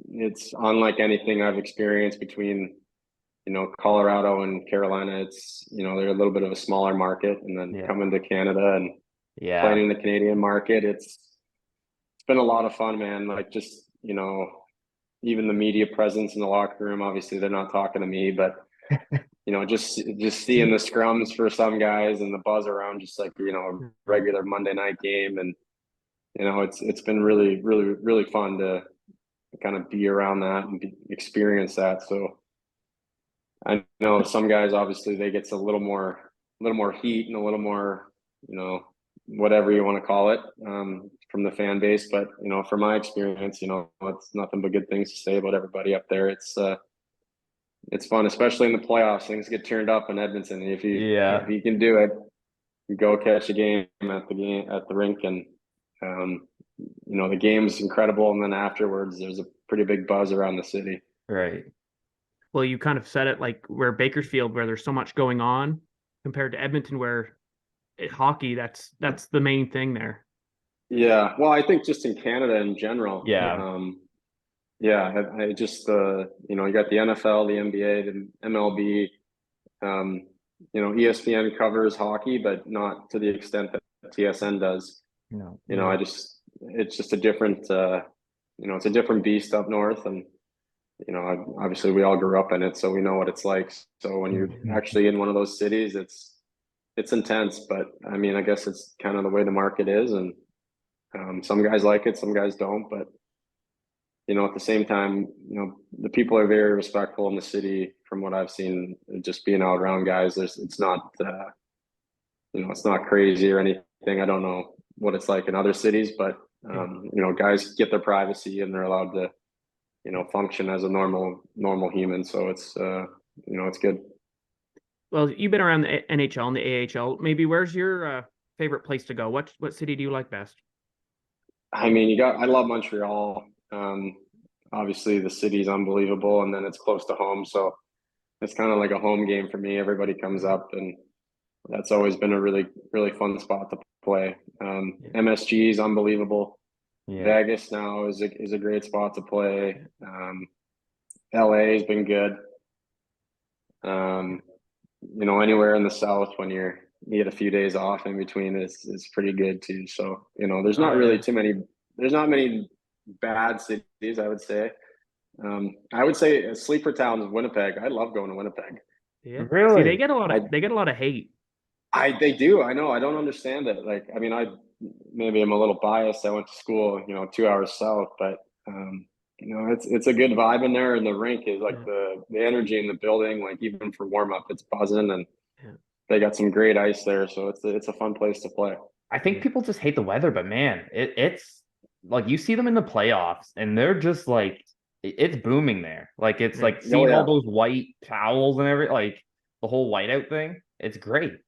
it's unlike anything I've experienced between Colorado and Carolina. It's they're a little bit of a smaller market, and then coming to Canada and playing in the Canadian market, it's been a lot of fun, man. Like, just even the media presence in the locker room, obviously they're not talking to me, but just seeing the scrums for some guys and the buzz around just like a regular Monday night game. And it's been really, really, really fun to kind of be around that and experience that. So I know some guys, obviously they get a little more heat and a little more, whatever you want to call it, from the fan base. But, from my experience, it's nothing but good things to say about everybody up there. It's fun, especially in the playoffs. Things get turned up in Edmonton. If you can do it, you go catch a game at the rink, and the game's incredible, and then afterwards there's a pretty big buzz around the city. Right. Well, you kind of said it, like where Bakersfield, where there's so much going on, compared to Edmonton, where hockey, that's the main thing there. Yeah, well, I think just in Canada in general. I just you got the NFL, the NBA, the MLB. ESPN covers hockey, but not to the extent that TSN does. It's just a different it's a different beast up north, and obviously we all grew up in it, so we know what it's like. So when you're actually in one of those cities, it's intense. But I mean, I guess it's kind of the way the market is, and some guys like it, some guys don't. But at the same time, the people are very respectful in the city from what I've seen, just being out around guys. It's not it's not crazy or anything. I don't know what it's like in other cities, but guys get their privacy and they're allowed to function as a normal human. So it's it's good. Well, you've been around the NHL and the AHL. Maybe where's your favorite place to go? What city do you like best? I mean, I love Montreal. Obviously the city's unbelievable, and then it's close to home, so it's kind of like a home game for me. Everybody comes up, and that's always been a really, really fun spot to play. MSG is unbelievable. Vegas now is a great spot to play. LA has been good. Anywhere in the South when you get a few days off in between is pretty good too. So, there's not really there's not many bad cities, I would say. I would say a sleeper town is Winnipeg. I love going to Winnipeg. Yeah. Really? See, they get a lot of hate. They do. I know. I don't understand it. Like, I mean, maybe I'm a little biased. I went to school, 2 hours south, but it's a good vibe in there, and the rink is like the energy in the building, like even for warm up, it's buzzing, and they got some great ice there, so it's a fun place to play. I think people just hate the weather, but man, it's like you see them in the playoffs, and they're just like it's booming there. Like it's like seeing all those white towels and like the whole whiteout thing. It's great.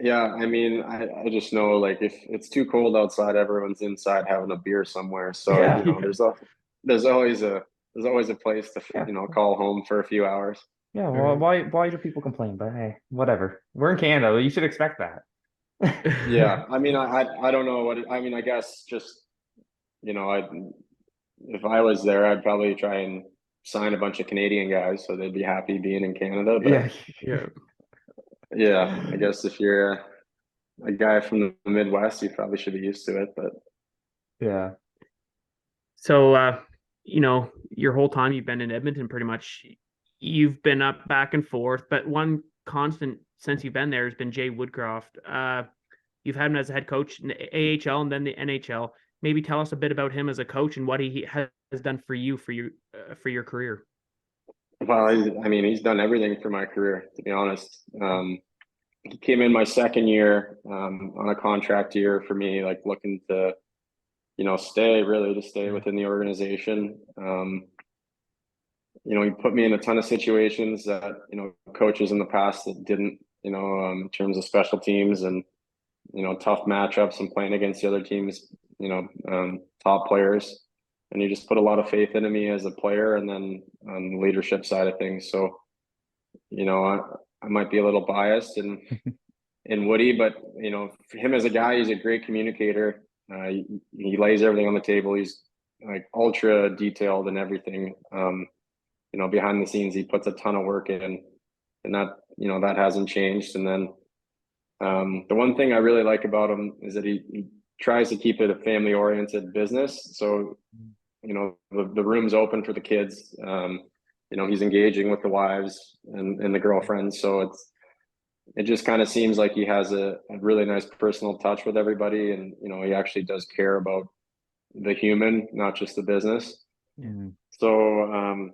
Yeah, I mean, I just know, like, if it's too cold outside, everyone's inside having a beer somewhere. So there's always a place to call home for a few hours. Yeah, well, why do people complain? But hey, whatever. We're in Canada. You should expect that. Yeah, I mean, I don't know I mean. I guess just if I was there, I'd probably try and sign a bunch of Canadian guys so they'd be happy being in Canada. But yeah, I guess if you're a guy from the Midwest, you probably should be used to it. But yeah. So your whole time you've been in Edmonton, pretty much, you've been up back and forth, but one constant since you've been there has been Jay Woodcroft. You've had him as a head coach in the AHL and then the NHL. maybe tell us a bit about him as a coach and what he has done for you for your career. Well, I mean, he's done everything for my career, to be honest. He came in my second year on a contract year for me, like looking to, stay within the organization. He put me in a ton of situations that, coaches in the past that didn't, in terms of special teams and, tough matchups and playing against the other teams, top players. And he just put a lot of faith into me as a player and then on the leadership side of things. So, I might be a little biased in Woody, but, for him as a guy, he's a great communicator. He lays everything on the table. He's like ultra detailed and everything. Behind the scenes, he puts a ton of work in, and that hasn't changed. And then the one thing I really like about him is that he tries to keep it a family oriented business. So, the room's open for the kids. He's engaging with the wives and the girlfriends. So it just kind of seems like he has a really nice personal touch with everybody. And, he actually does care about the human, not just the business. Mm-hmm. So,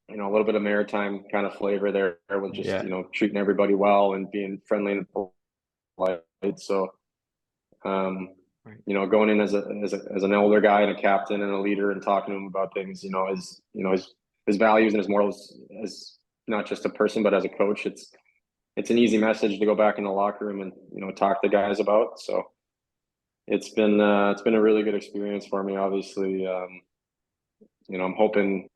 a little bit of Maritime kind of flavor there with just, treating everybody well and being friendly and polite. So, going in as an older guy and a captain and a leader and talking to him about things, his values and his morals as not just a person, but as a coach, it's an easy message to go back in the locker room and, talk to guys about. So it's been a really good experience for me. Obviously, I'm hoping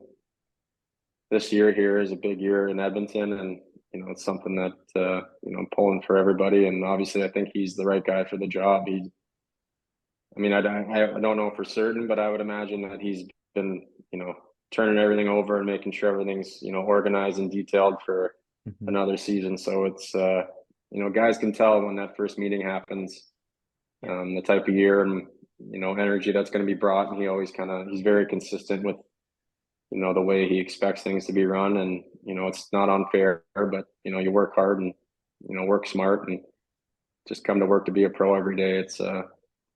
this year here is a big year in Edmonton, and it's something that I'm pulling for everybody. And obviously, I think he's the right guy for the job. I don't know for certain, but I would imagine that he's been turning everything over and making sure everything's organized and detailed for another season. So it's guys can tell when that first meeting happens, the type of year and energy that's going to be brought. And he's very consistent with the way he expects things to be run. And it's not unfair, but you work hard and work smart and just come to work to be a pro every day. It's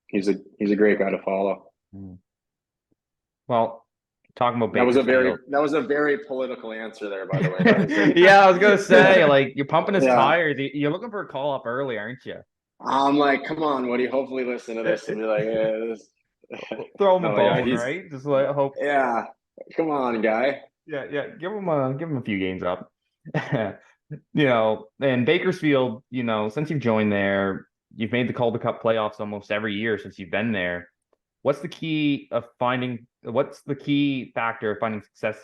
he's a great guy to follow. Well, talking about that was a very political answer there, by the way. Yeah, I was gonna say, like, you're pumping his tires. You're looking for a call up early, aren't you? I'm like, come on, Woody. Hopefully, listen to this and be like, throw him a bone, right? Just like hope. Yeah, come on, guy. Yeah. Give him a few games up. And Bakersfield, since you've joined there, you've made the Calder Cup playoffs almost every year since you've been there. What's the key factor of finding success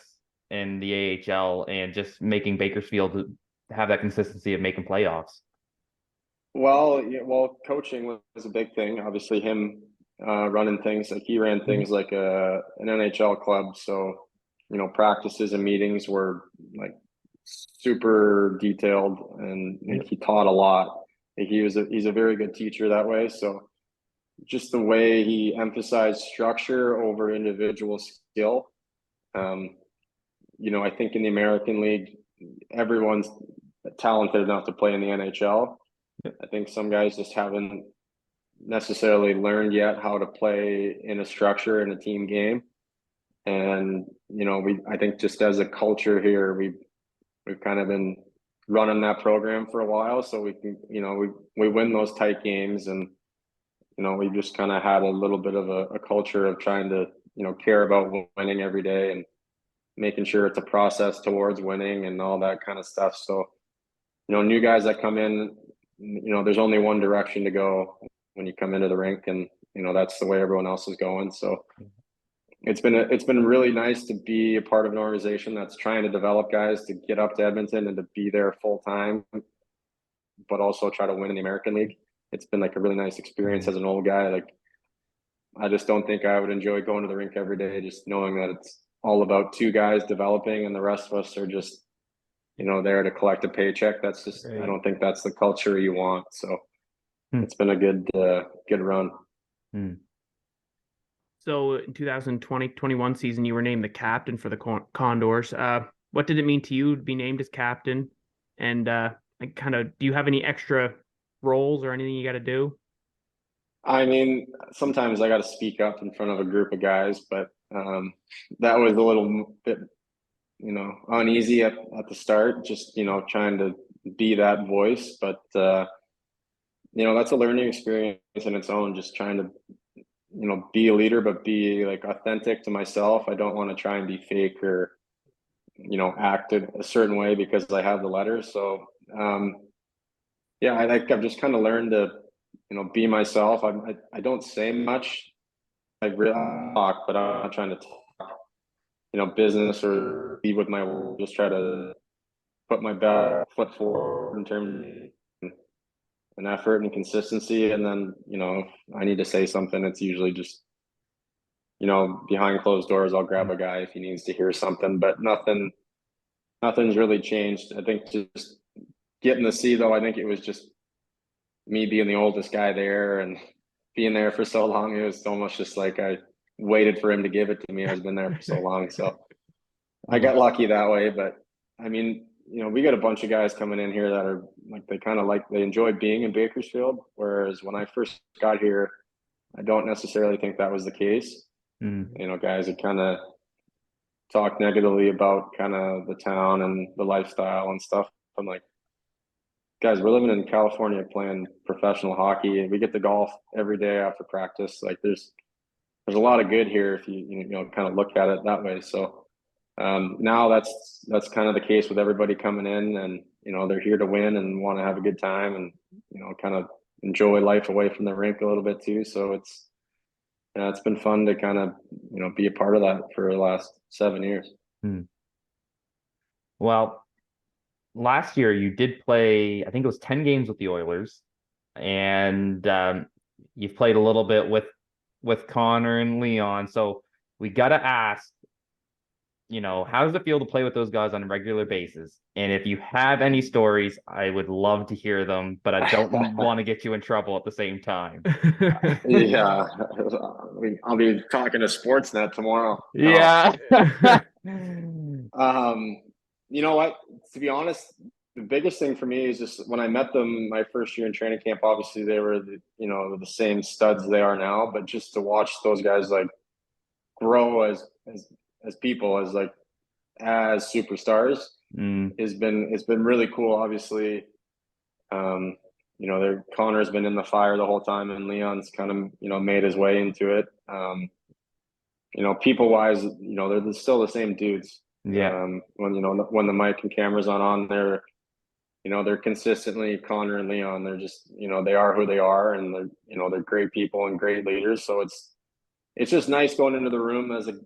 in the AHL and just making Bakersfield have that consistency of making playoffs? Well, coaching was a big thing. Obviously, him running things, like he ran things like an NHL club. So, practices and meetings were like super detailed, and he taught a lot. He's a very good teacher that way. So just the way he emphasized structure over individual skill. I think in the American League, everyone's talented enough to play in the NHL. I think some guys just haven't necessarily learned yet how to play in a structure in a team game. And, I think just as a culture here, we've kind of been running that program for a while. So we can, we win those tight games, and, we just kind of had a little bit of a culture of trying to, care about winning every day and making sure it's a process towards winning and all that kind of stuff. So, new guys that come in, there's only one direction to go when you come into the rink, and, that's the way everyone else is going. So it's been really nice to be a part of an organization that's trying to develop guys to get up to Edmonton and to be there full time, but also try to win in the American League. It's been like a really nice experience as an old guy. Like, I just don't think I would enjoy going to the rink every day, just knowing that it's all about two guys developing and the rest of us are just, there to collect a paycheck. That's just, I don't think that's the culture you want. So it's been a good run. So in 2020-21 season, you were named the captain for the Condors. What did it mean to you to be named as captain? And do you have any extra roles or anything you got to do? I mean, sometimes I got to speak up in front of a group of guys, but that was a little bit, uneasy at the start, just, trying to be that voice. But, that's a learning experience in its own, just trying to, be a leader, but be like authentic to myself. I don't want to try and be fake or, act a certain way because I have the letters. So, yeah, I've just kind of learned to, be myself. I don't say much. I really talk, but I'm not trying to talk, business or be with my, just try to put my best foot forward in terms of an effort and consistency. And then, if I need to say something, it's usually just, behind closed doors, I'll grab a guy if he needs to hear something, but nothing's really changed. I think just getting to see though, I think it was just me being the oldest guy there and being there for so long. It was almost just like I waited for him to give it to me. I've been there for so long. So I got lucky that way. But I mean, we got a bunch of guys coming in here that are like, they enjoy being in Bakersfield. Whereas when I first got here, I don't necessarily think that was the case. Guys that kind of talk negatively about kind of the town and the lifestyle and stuff. I'm like, guys, we're living in California playing professional hockey, and we get to golf every day after practice. Like there's a lot of good here if you kind of look at it that way. So now that's kind of the case with everybody coming in, and they're here to win and want to have a good time and kind of enjoy life away from the rink a little bit too. So it's been fun to kind of be a part of that for the last 7 years. Well, last year you did play, I think it was 10 games with the Oilers, and you've played a little bit with Connor and Leon. So we got to ask, how does it feel to play with those guys on a regular basis? And if you have any stories, I would love to hear them, but I don't want to get you in trouble at the same time. Yeah, I'll be talking to Sportsnet tomorrow. Yeah. You know what? To be honest, the biggest thing for me is just when I met them my first year in training camp. Obviously, they were the same studs they are now, but just to watch those guys like grow as people, as superstars, it's been really cool. Obviously, their Connor's been in the fire the whole time, and Leon's kind of made his way into it. People wise, they're still the same dudes. Yeah. When the mic and cameras on, they're consistently Connor and Leon. They're just they are who they are, and they're great people and great leaders. So it's just nice going into the room as an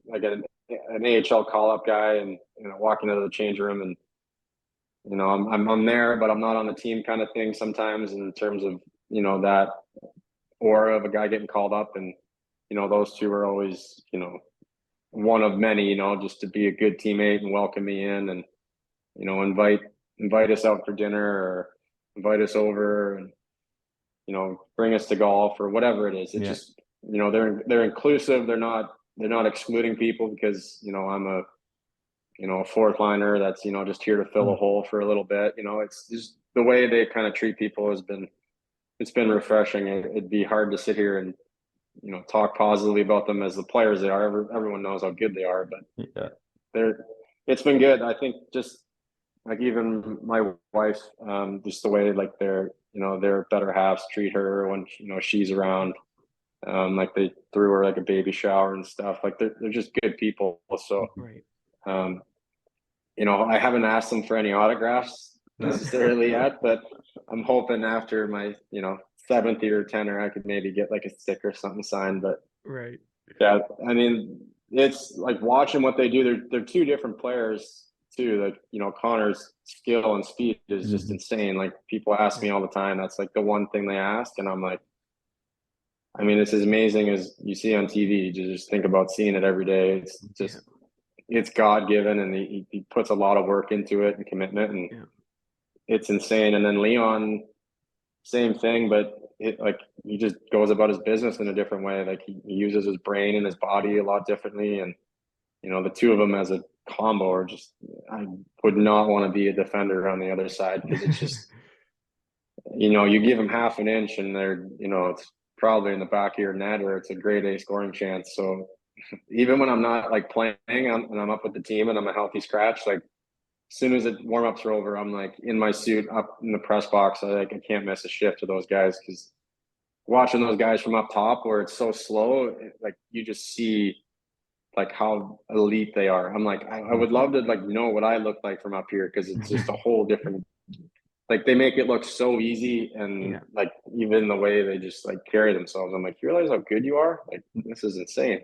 AHL call up guy, and walking into the change room, and I'm there, but I'm not on the team kind of thing sometimes, in terms of that aura of a guy getting called up, and those two are always one of many, just to be a good teammate and welcome me in, and invite us out for dinner, or invite us over, and bring us to golf or whatever it is. It's just they're inclusive. They're not excluding people because I'm a fourth liner that's just here to fill a hole for a little bit. It's just the way they kind of treat people it's been refreshing. It'd be hard to sit here and talk positively about them as the players they are. Everyone knows how good they are, but it's been good. I think just like even my wife, just the way like their better halves treat her when she's around. Like they threw her like a baby shower and stuff. Like they're just good people. So Right. I haven't asked them for any autographs necessarily yet, but I'm hoping after my 7th year tenure I could maybe get like a stick or something signed. But Right. yeah, I mean, it's like watching what they do. They're two different players too. Like Connor's skill and speed is just insane. Like people ask me all the time. That's like the one thing they ask, and I'm like, I mean, it's as amazing as you see on TV. You just think about seeing it every day. It's just it's God given, and he puts a lot of work into it and commitment, and it's insane. And then Leon, same thing, but he just goes about his business in a different way. Like he uses his brain and his body a lot differently, and the two of them as a combo are just. I would not want to be a defender on the other side, because it's just you give them half an inch and they're it's probably in the back of your net, or it's a grade A scoring chance. So even when I'm not like playing and I'm up with the team and I'm a healthy scratch, like as soon as the warm-ups are over, I'm like in my suit up in the press box. I can't miss a shift to those guys, because watching those guys from up top where it's so slow, like you just see like how elite they are. I'm like, I would love to like know what I look like from up here, because it's just a whole different, like they make it look so easy, and like even the way they just like carry themselves. I'm like, you realize how good you are? Like this is insane.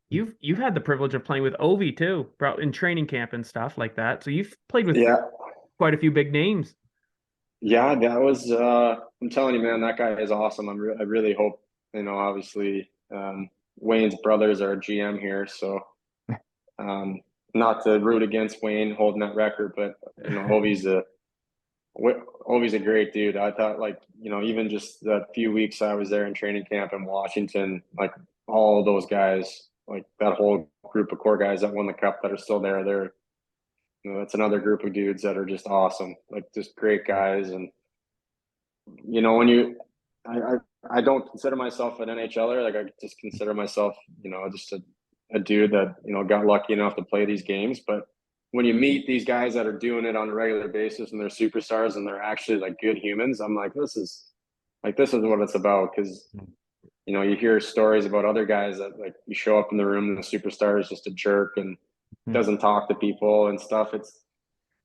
You've had the privilege of playing with Ovi too, bro, in training camp and stuff like that. So you've played with quite a few big names. Yeah, that was I'm telling you, man, that guy is awesome. I really hope, obviously Wayne's brothers are GM here, so not to root against Wayne holding that record, but Ovi's a great dude. I thought, like, even just the few weeks I was there in training camp in Washington, like all those guys, like that whole group of core guys that won the cup that are still there, they're that's another group of dudes that are just awesome, like just great guys. And when I don't consider myself an NHLer, like I just consider myself, just a dude that got lucky enough to play these games. But when you meet these guys that are doing it on a regular basis and they're superstars and they're actually like good humans, I'm like, this is what it's about. Because you hear stories about other guys that, like, you show up in the room and the superstar is just a jerk and doesn't talk to people and stuff.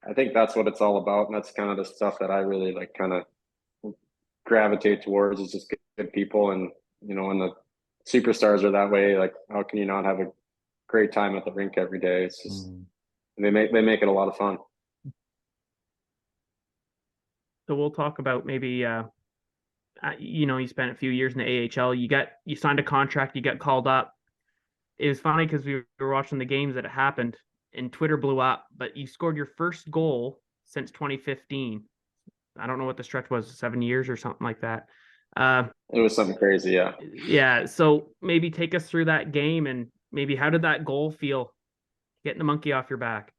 I think that's what it's all about, and that's kind of the stuff that I really like kind of gravitate towards, is just good people. And when the superstars are that way, like how can you not have a great time at the rink every day? It's just they make it a lot of fun. So we'll talk about maybe you spent a few years in the AHL. You signed a contract, you got called up. It was funny because we were watching the games that it happened and Twitter blew up, but you scored your first goal since 2015. I don't know what the stretch was, 7 years or something like that. It was something crazy, yeah. Yeah, so maybe take us through that game, and maybe how did that goal feel, getting the monkey off your back?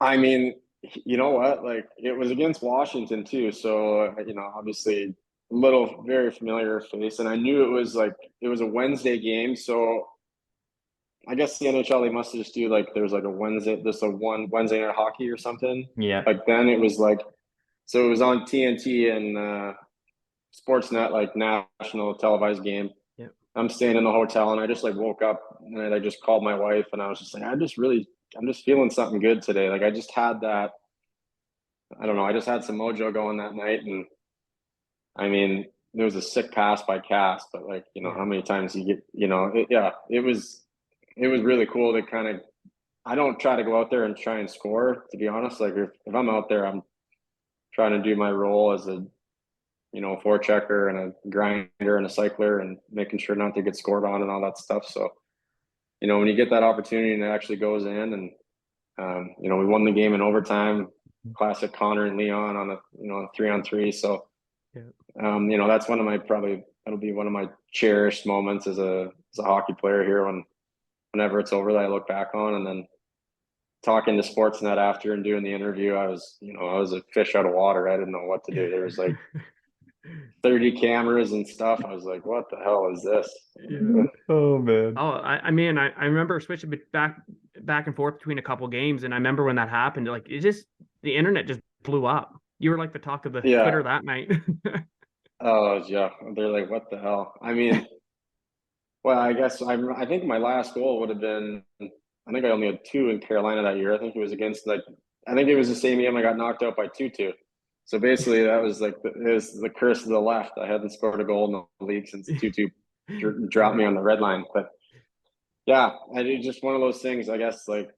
I mean, you know what? Like, it was against Washington too, so obviously very familiar face, and I knew it was a Wednesday game, so I guess the NHL, they must just do like there's like a Wednesday, one Wednesday night hockey or something. Yeah. Like then it was like, so it was on TNT and Sportsnet, like national televised game. Yeah. I'm staying in the hotel and I just like woke up and I just called my wife and I was just like, I'm just feeling something good today. Like I just had that, I don't know, I just had some mojo going that night. And I mean, there was a sick pass by Cass, but like, how many times you get, it was really cool to kind of, I don't try to go out there and try and score, to be honest. Like if I'm out there, I'm trying to do my role as a, forechecker and a grinder and a cycler and making sure not to get scored on and all that stuff. So, when you get that opportunity and it actually goes in and, we won the game in overtime, classic Connor and Leon on a 3-on-3. So, that's that'll be one of my cherished moments as a hockey player here whenever it's over, that I look back on. And then talking to Sportsnet after and doing the interview, I was a fish out of water. I didn't know what to do. There was like 30 cameras and stuff. I was like, what the hell is this? Yeah. Oh man. Oh, I mean, I remember switching back and forth between a couple games, and I remember when that happened, like the internet just blew up. You were like the talk of the Twitter that night. Oh yeah, they're like, what the hell? I mean, well, I guess I think my last goal would have been, I think I only had 2 in Carolina that year. I think it was against I think it was the same game I got knocked out by 2-2. So basically that was like, it was the curse of the left. I hadn't scored a goal in the league since 2-2 dropped me on the red line. But yeah, it's just one of those things, I guess, like,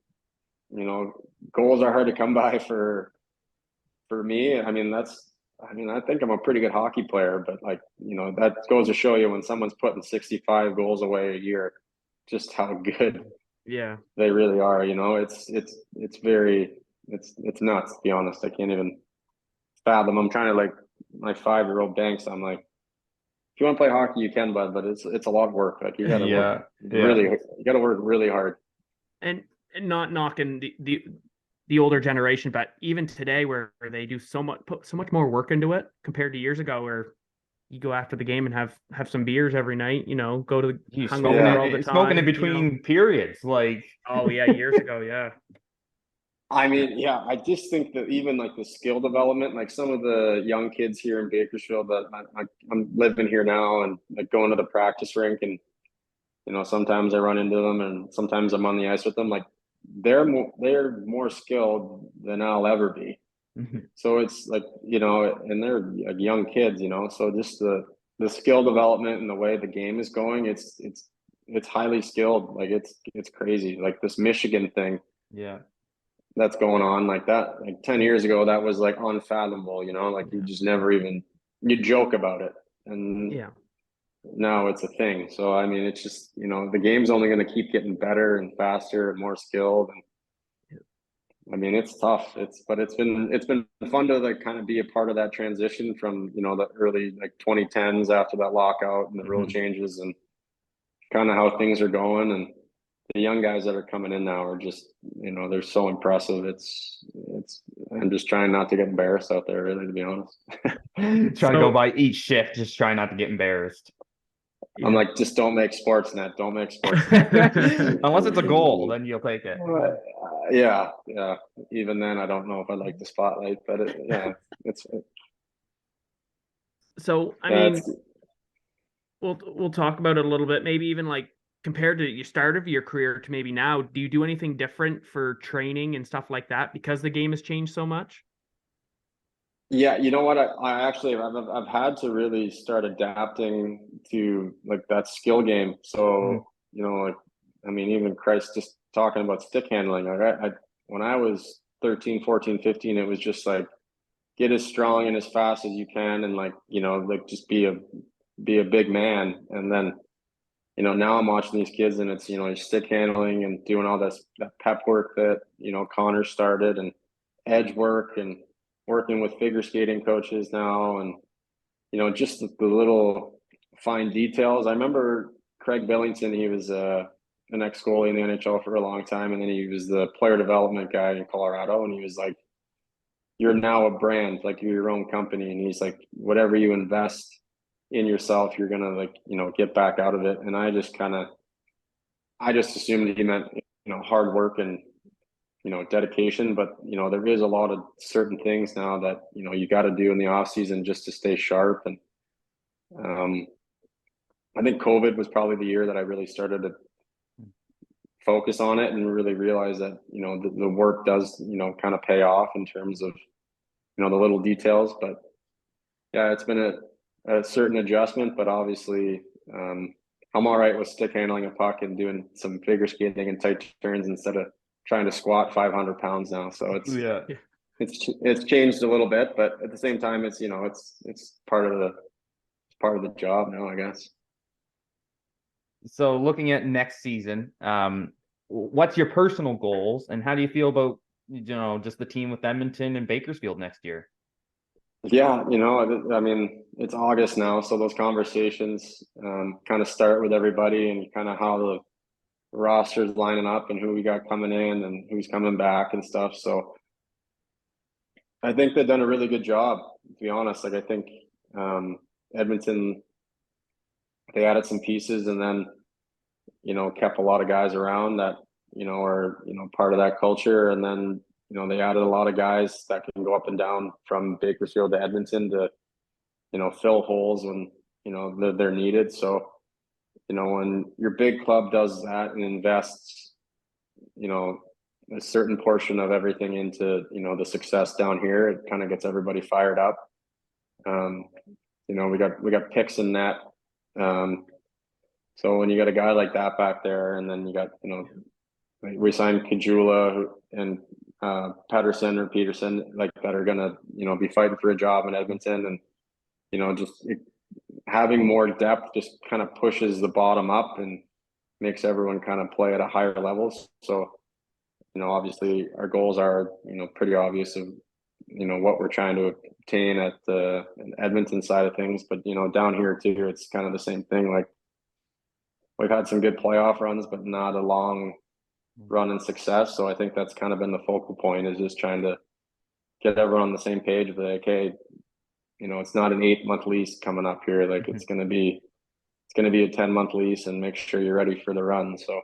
goals are hard to come by for me. I mean, I think I'm a pretty good hockey player, but like, that goes to show you when someone's putting 65 goals away a year, just how good they really are. It's nuts, to be honest. I can't even fathom. I'm trying to, like, my 5-year-old Banks, I'm like, if you want to play hockey, you can, bud, but it's a lot of work. Like you gotta work you gotta work really hard. And not knocking the older generation, but even today where they do put so much more work into it compared to years ago, where you go after the game and have some beers every night, go to You hungover all the smoking in time, between periods, like Oh yeah, years ago, yeah. I mean, yeah, I just think that even like the skill development, like some of the young kids here in Bakersfield that I'm living here now and like going to the practice rink and sometimes I run into them and sometimes I'm on the ice with them. Like they're more skilled than I'll ever be. So it's like, and they're like young kids, so just the skill development and the way the game is going, it's highly skilled. Like it's crazy. Like this Michigan thing yeah. that's going on like that, like 10 years ago, that was like unfathomable, like you just never even, you joke about it. And Yeah. now it's a thing. So, I mean, it's just, the game's only going to keep getting better and faster and more skilled. And I mean, it's tough. But it's been fun to like kind of be a part of that transition from, the early like 2010s after that lockout and the rule changes and kind of how things are going. And the young guys that are coming in now are just, they're so impressive. I'm just trying not to get embarrassed out there, really, to be honest. Trying to go by each shift, just try not to get embarrassed. I'm like, just don't make Sportsnet. Don't make Sportsnet. Unless it's a goal, then you'll take it. Yeah. Even then, I don't know if I like the spotlight, but it's. So, I mean, we'll talk about it a little bit. Maybe even like compared to your start of your career to maybe now, do you do anything different for training and stuff like that because the game has changed so much? Yeah, you know what? I actually I've had to really start adapting to like that skill game. So like I mean, even Christ, just talking about stick handling. Like I when I was 13, 14, 15, it was just like get as strong and as fast as you can, and like like just be a big man. And then now I'm watching these kids, and it's you're stick handling and doing all that pep work that Connor started, and edge work and working with figure skating coaches now, and just the little fine details. I remember Craig Billington. He was an ex goalie in the NHL for a long time, and then he was the player development guy in Colorado. And he was like, "You're now a brand, like you're your own company." And he's like, "Whatever you invest in yourself, you're gonna like get back out of it." And I just assumed he meant hard work and dedication, but there is a lot of certain things now that you got to do in the off season just to stay sharp. And I think COVID was probably the year that I really started to focus on it and really realize that the work does kind of pay off in terms of the little details. But yeah, it's been a certain adjustment, but obviously I'm all right with stick handling a puck and doing some figure skating and tight turns instead of trying to squat 500 pounds now. So it's changed a little bit, but at the same time, it's it's part of the job now, I guess. So looking at next season, what's your personal goals and how do you feel about just the team with Edmonton and Bakersfield next year? Yeah, I mean, it's August now, so those conversations kind of start with everybody and kind of how the rosters lining up and who we got coming in and who's coming back and stuff. So I think they've done a really good job, to be honest. Like I think Edmonton, they added some pieces and then kept a lot of guys around that are part of that culture. And then they added a lot of guys that can go up and down from Bakersfield to Edmonton to fill holes when they're needed. So when your big club does that and invests a certain portion of everything into the success down here, it kind of gets everybody fired up. We got picks in that. So when you got a guy like that back there, and then you got we signed Kajula and Peterson like that are gonna be fighting for a job in Edmonton, and just having more depth just kind of pushes the bottom up and makes everyone kind of play at a higher level. So obviously our goals are pretty obvious of what we're trying to obtain at the Edmonton side of things, but down here too, it's kind of the same thing. Like we've had some good playoff runs, but not a long run in success. So I think that's kind of been the focal point, is just trying to get everyone on the same page. But like, hey, you know, it's not an 8-month lease coming up here. Like it's going to be a 10-month lease, and make sure you're ready for the run. So,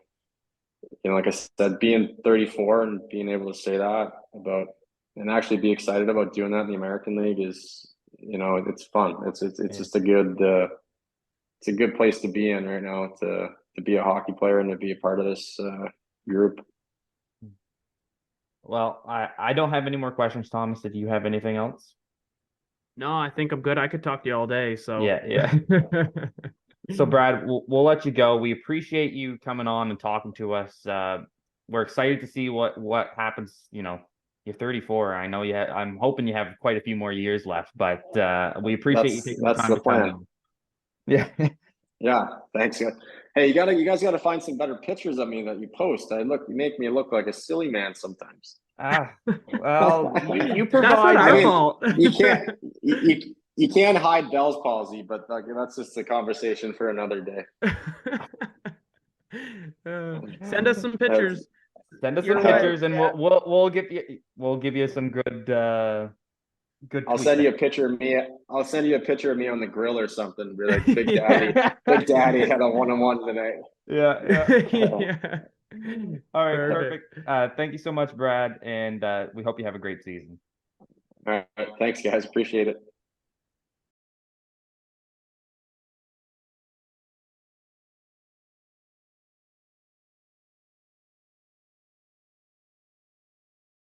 you know, like I said, being 34 and being able to say that about, and actually be excited about doing that in the American League is, you know, it's fun. It's just a good, it's a good place to be in right now to be a hockey player and to be a part of this group. Well, I don't have any more questions, Thomas. Did you have anything else? No, I think I'm good. I could talk to you all day. So Yeah. So Brad, we'll let you go. We appreciate you coming on and talking to us. We're excited to see what happens. You know, you're 34. I know I'm hoping you have quite a few more years left, but we appreciate you taking the time to come on. Yeah. Yeah, thanks. Hey, you guys gotta find some better pictures of me that you post. You make me look like a silly man sometimes. Well, you provide. That's not our fault. You can't hide Bell's palsy, but that's just a conversation for another day. Send us some pictures. Send us some pictures, and we'll give you some good. I'll send you a picture of me. I'll send you a picture of me on the grill or something. Be like, Big Daddy, Big Daddy had a 1-on-1 tonight. Yeah. All right, perfect. Thank you so much, Brad, and we hope you have a great season. All right, thanks, guys. Appreciate it.